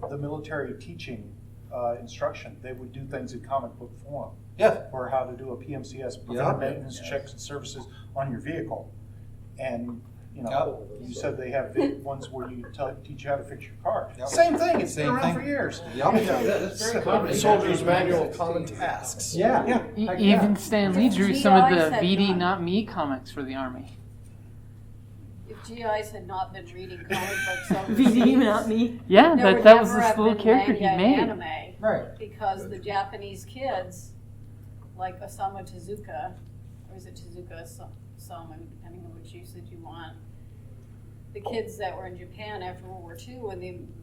E: the military teaching instruction, they would do things in comic book form.
G: Yeah.
E: Or how to do a PMCS,
G: Yeah.
E: preventive maintenance checks and services on your vehicle. And, you know, you said they have ones where you teach you how to fix your car.
G: Yep.
E: Same thing, it's been
G: Same
E: around
G: thing.
E: for years.
G: Yep.
J: That's very common.
C: Soldier's Manual of Common Tasks.
G: Yeah.
E: Yeah.
A: Even Stan Lee drew some of the
D: GIs had
A: VD
D: not-
A: Not Me comics for the Army.
D: If GIs had not been reading comic books overseas,
I: VD, not me.
A: Yeah,
D: there
A: that,
D: would
A: that was
D: never
A: this
D: have
A: little
D: been
A: character he
D: manga
A: made.
D: anime,
G: Right.
D: because the Japanese kids, like Osamu Tezuka, or is it Tezuka Osamu, depending on which usage you want, the kids that were in Japan after World War II,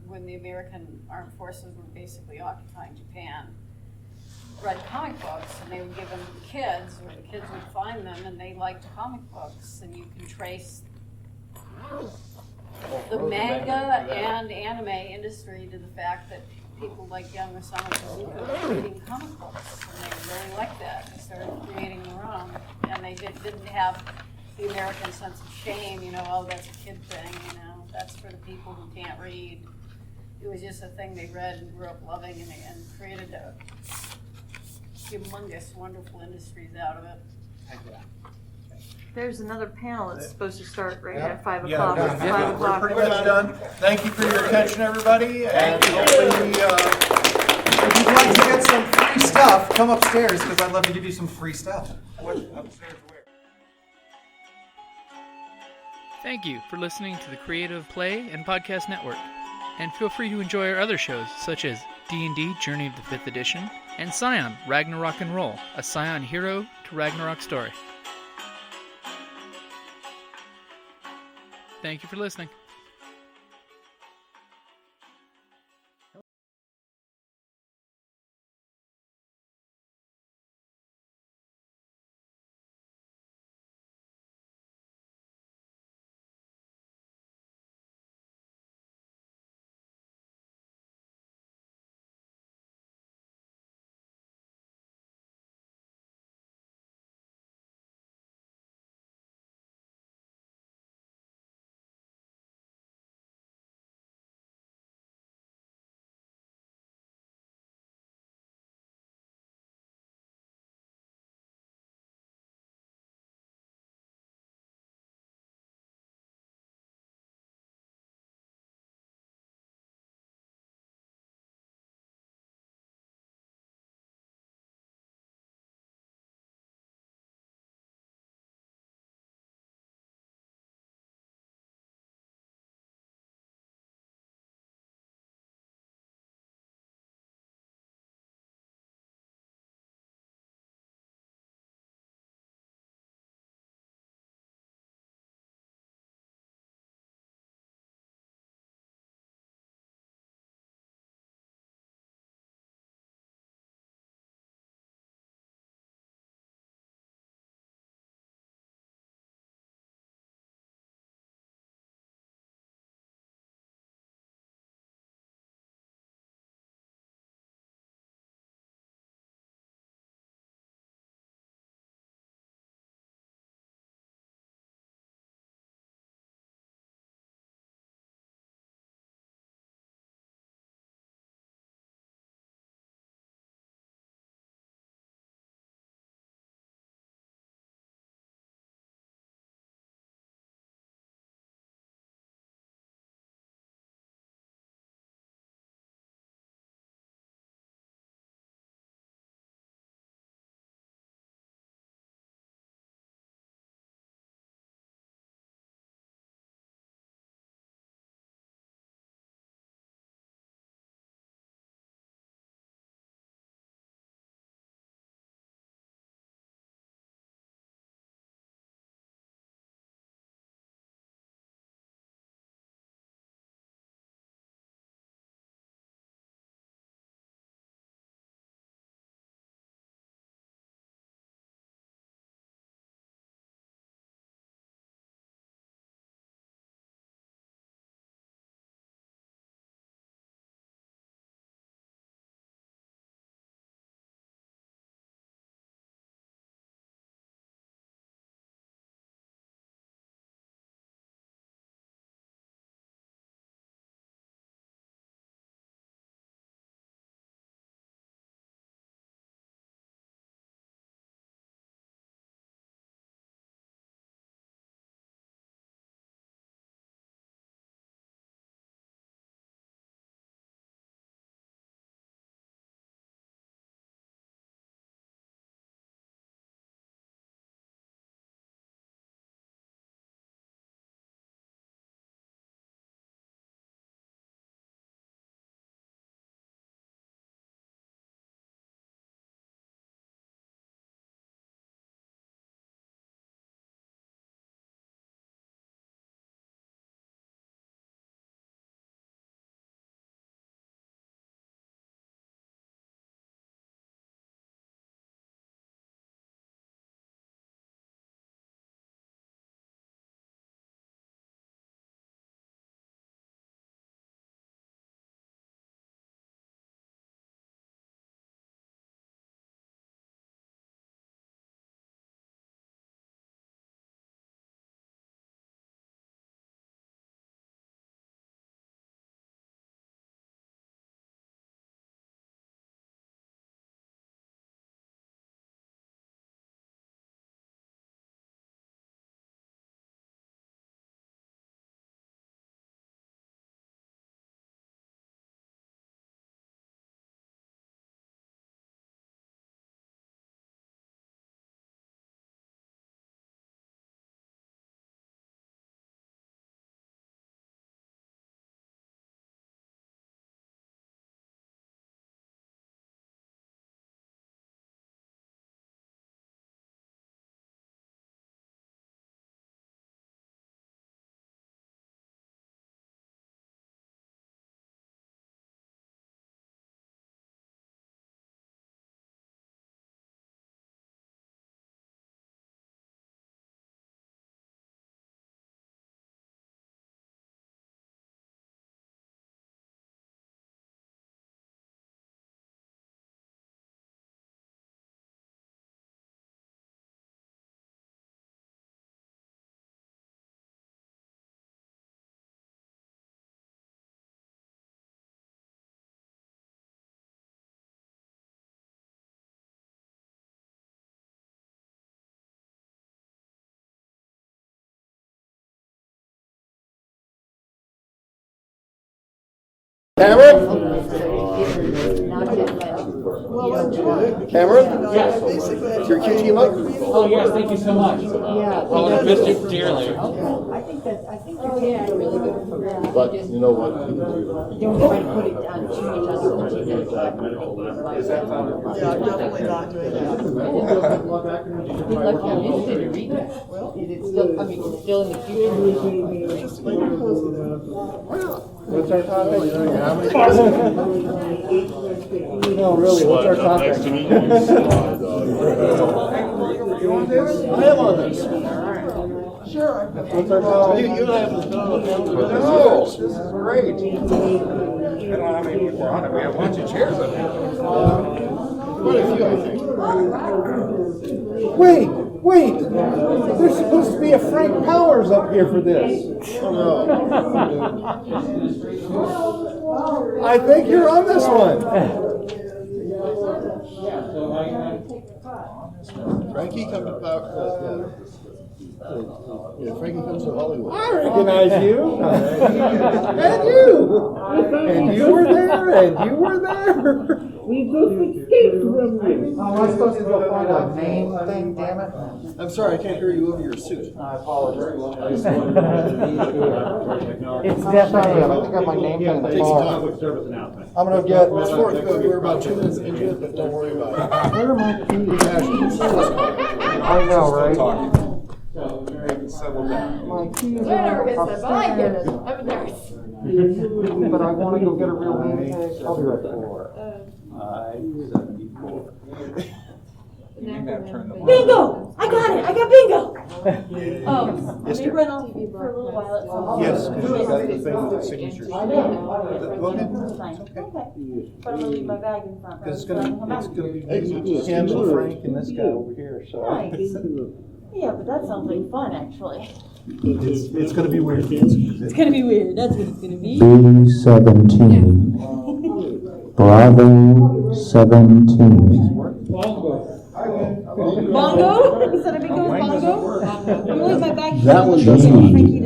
D: when the American armed forces were basically occupying Japan, read comic books, and they would give them to the kids, or the kids would find them, and they liked comic books, and you can trace the manga and anime industry to the fact that people like young Osamu Tezuka were reading comic books, and they really liked that. They started creating their own, and they didn't have the American sense of shame, you know, oh, that's a kid thing, you know, that's for the people who can't read. It was just a thing they read and grew up loving, and created a humongous, wonderful industries out of it.
I: There's another panel that's supposed to start right at 5
E: Yeah,
I: o'clock.
E: done.
I: It's 5
C: We're
I: o'clock.
C: pretty much done. Thank you for your attention, everybody, and hopefully,
G: If you'd like to get some free stuff, come upstairs, because I'd love to give you some free stuff.
F: Upstairs where?
A: Thank you for listening to the Creative Play and Podcast Network. And feel free to enjoy our other shows, such as D&D Journey of the 5th Edition and Scion Ragnarok and Roll, a Scion hero to Ragnarok story. Thank you for listening.
C: Cameron? Cameron?
N: Yes.
C: Is your QT mug?
N: Oh, yes, thank you so much. Well, I missed you dearly.
O: I think that's really good.
C: But you know what?
O: Don't try to put it on too much on the
P: Yeah, I'm definitely not doing that.
O: He's lucky I'm interested to read that. It's still, I mean, it's still in the future.
C: What's our topic? No, really, what's our topic? I am on this.
P: Sure.
C: What's our topic? You and I have this done. No, this is great.
F: I don't know how many people are on it. We have a bunch of chairs up here.
C: Quite a few, I think.
Q: Wait! There's supposed to be a Frank Powers up here for this.
C: Oh, no.
Q: I think you're on this one.
C: Frankie come to power. Yeah, Frankie comes to Hollywood.
Q: I recognize you. And you. And you were there. And you were there.
P: We both escaped from you.
G: Am I supposed to go find a name thing, damn it?
C: I'm sorry, I can't hear you over your suit.
G: I apologize.
Q: It's definitely.
G: I think I got my name thing in the
C: Takes
G: car.
C: time.
H: Service announcement.
G: I'm gonna get.
C: It's 4th of We're about 2 minutes into it, but don't worry about it.
G: Where are my keys?
C: I
G: I know, right?
F: Settle down.
G: My keys
M: Whatever
G: are
M: it says, I get it. I'm a nurse.
G: But I want to go get a real name tag. I'll be right back.
F: 574. You may have turned them on.
K: Bingo! I got it! I got bingo!
C: Yes,
K: They
C: dear.
K: run off for a little while at some point.
C: Yes, because you got the thing with the signatures.
K: I know.
C: Okay.
K: Okay. But I'm gonna leave my bag in front.
C: Because it's gonna be
Q: Him, Frank, and this guy over here. So
K: Nice. Yeah, but that sounds like fun, actually.
C: it's gonna be weird.
K: It's gonna be weird, that's what it's gonna be.
R: B17. Bravo 17.
K: Bongo? Is that a bingo with bongo? I'm gonna leave my bag here.
R: That one doesn't.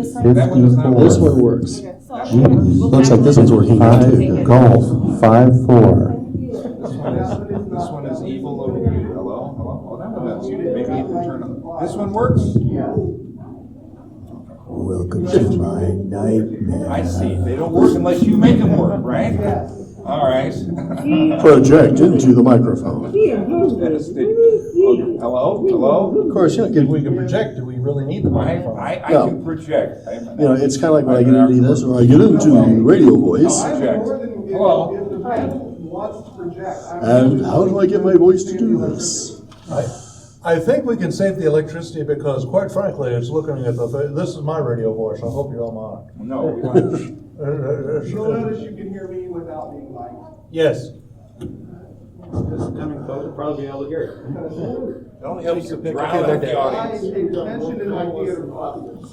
R: This one works. Looks like this one's working now too. Golf 5-4.
F: This one is evil over here. Hello? Oh, that one does. Maybe you can turn on. This one works?
R: Welcome to my nightmare.
F: I see. They don't work unless you make them work, right? All right.
R: Project into the microphone.
F: Hello?
Q: of course, if we can project, do we really need the microphone?
F: I
R: No.
F: can project.
R: You know, it's kind of like when I get into this or I get into radio voice.
F: Project. Hello?
R: And how do I get my voice to do this?
Q: I think we can save the electricity because, quite frankly, it's looking at this is my radio voice. I hope you're all mine.
F: No. We want
P: You'll notice you can hear me without being mic'd.
Q: Yes.
H: This coming folks will probably be able to hear it.
F: It only helps to drown out the audience.
P: I mentioned in my theater class.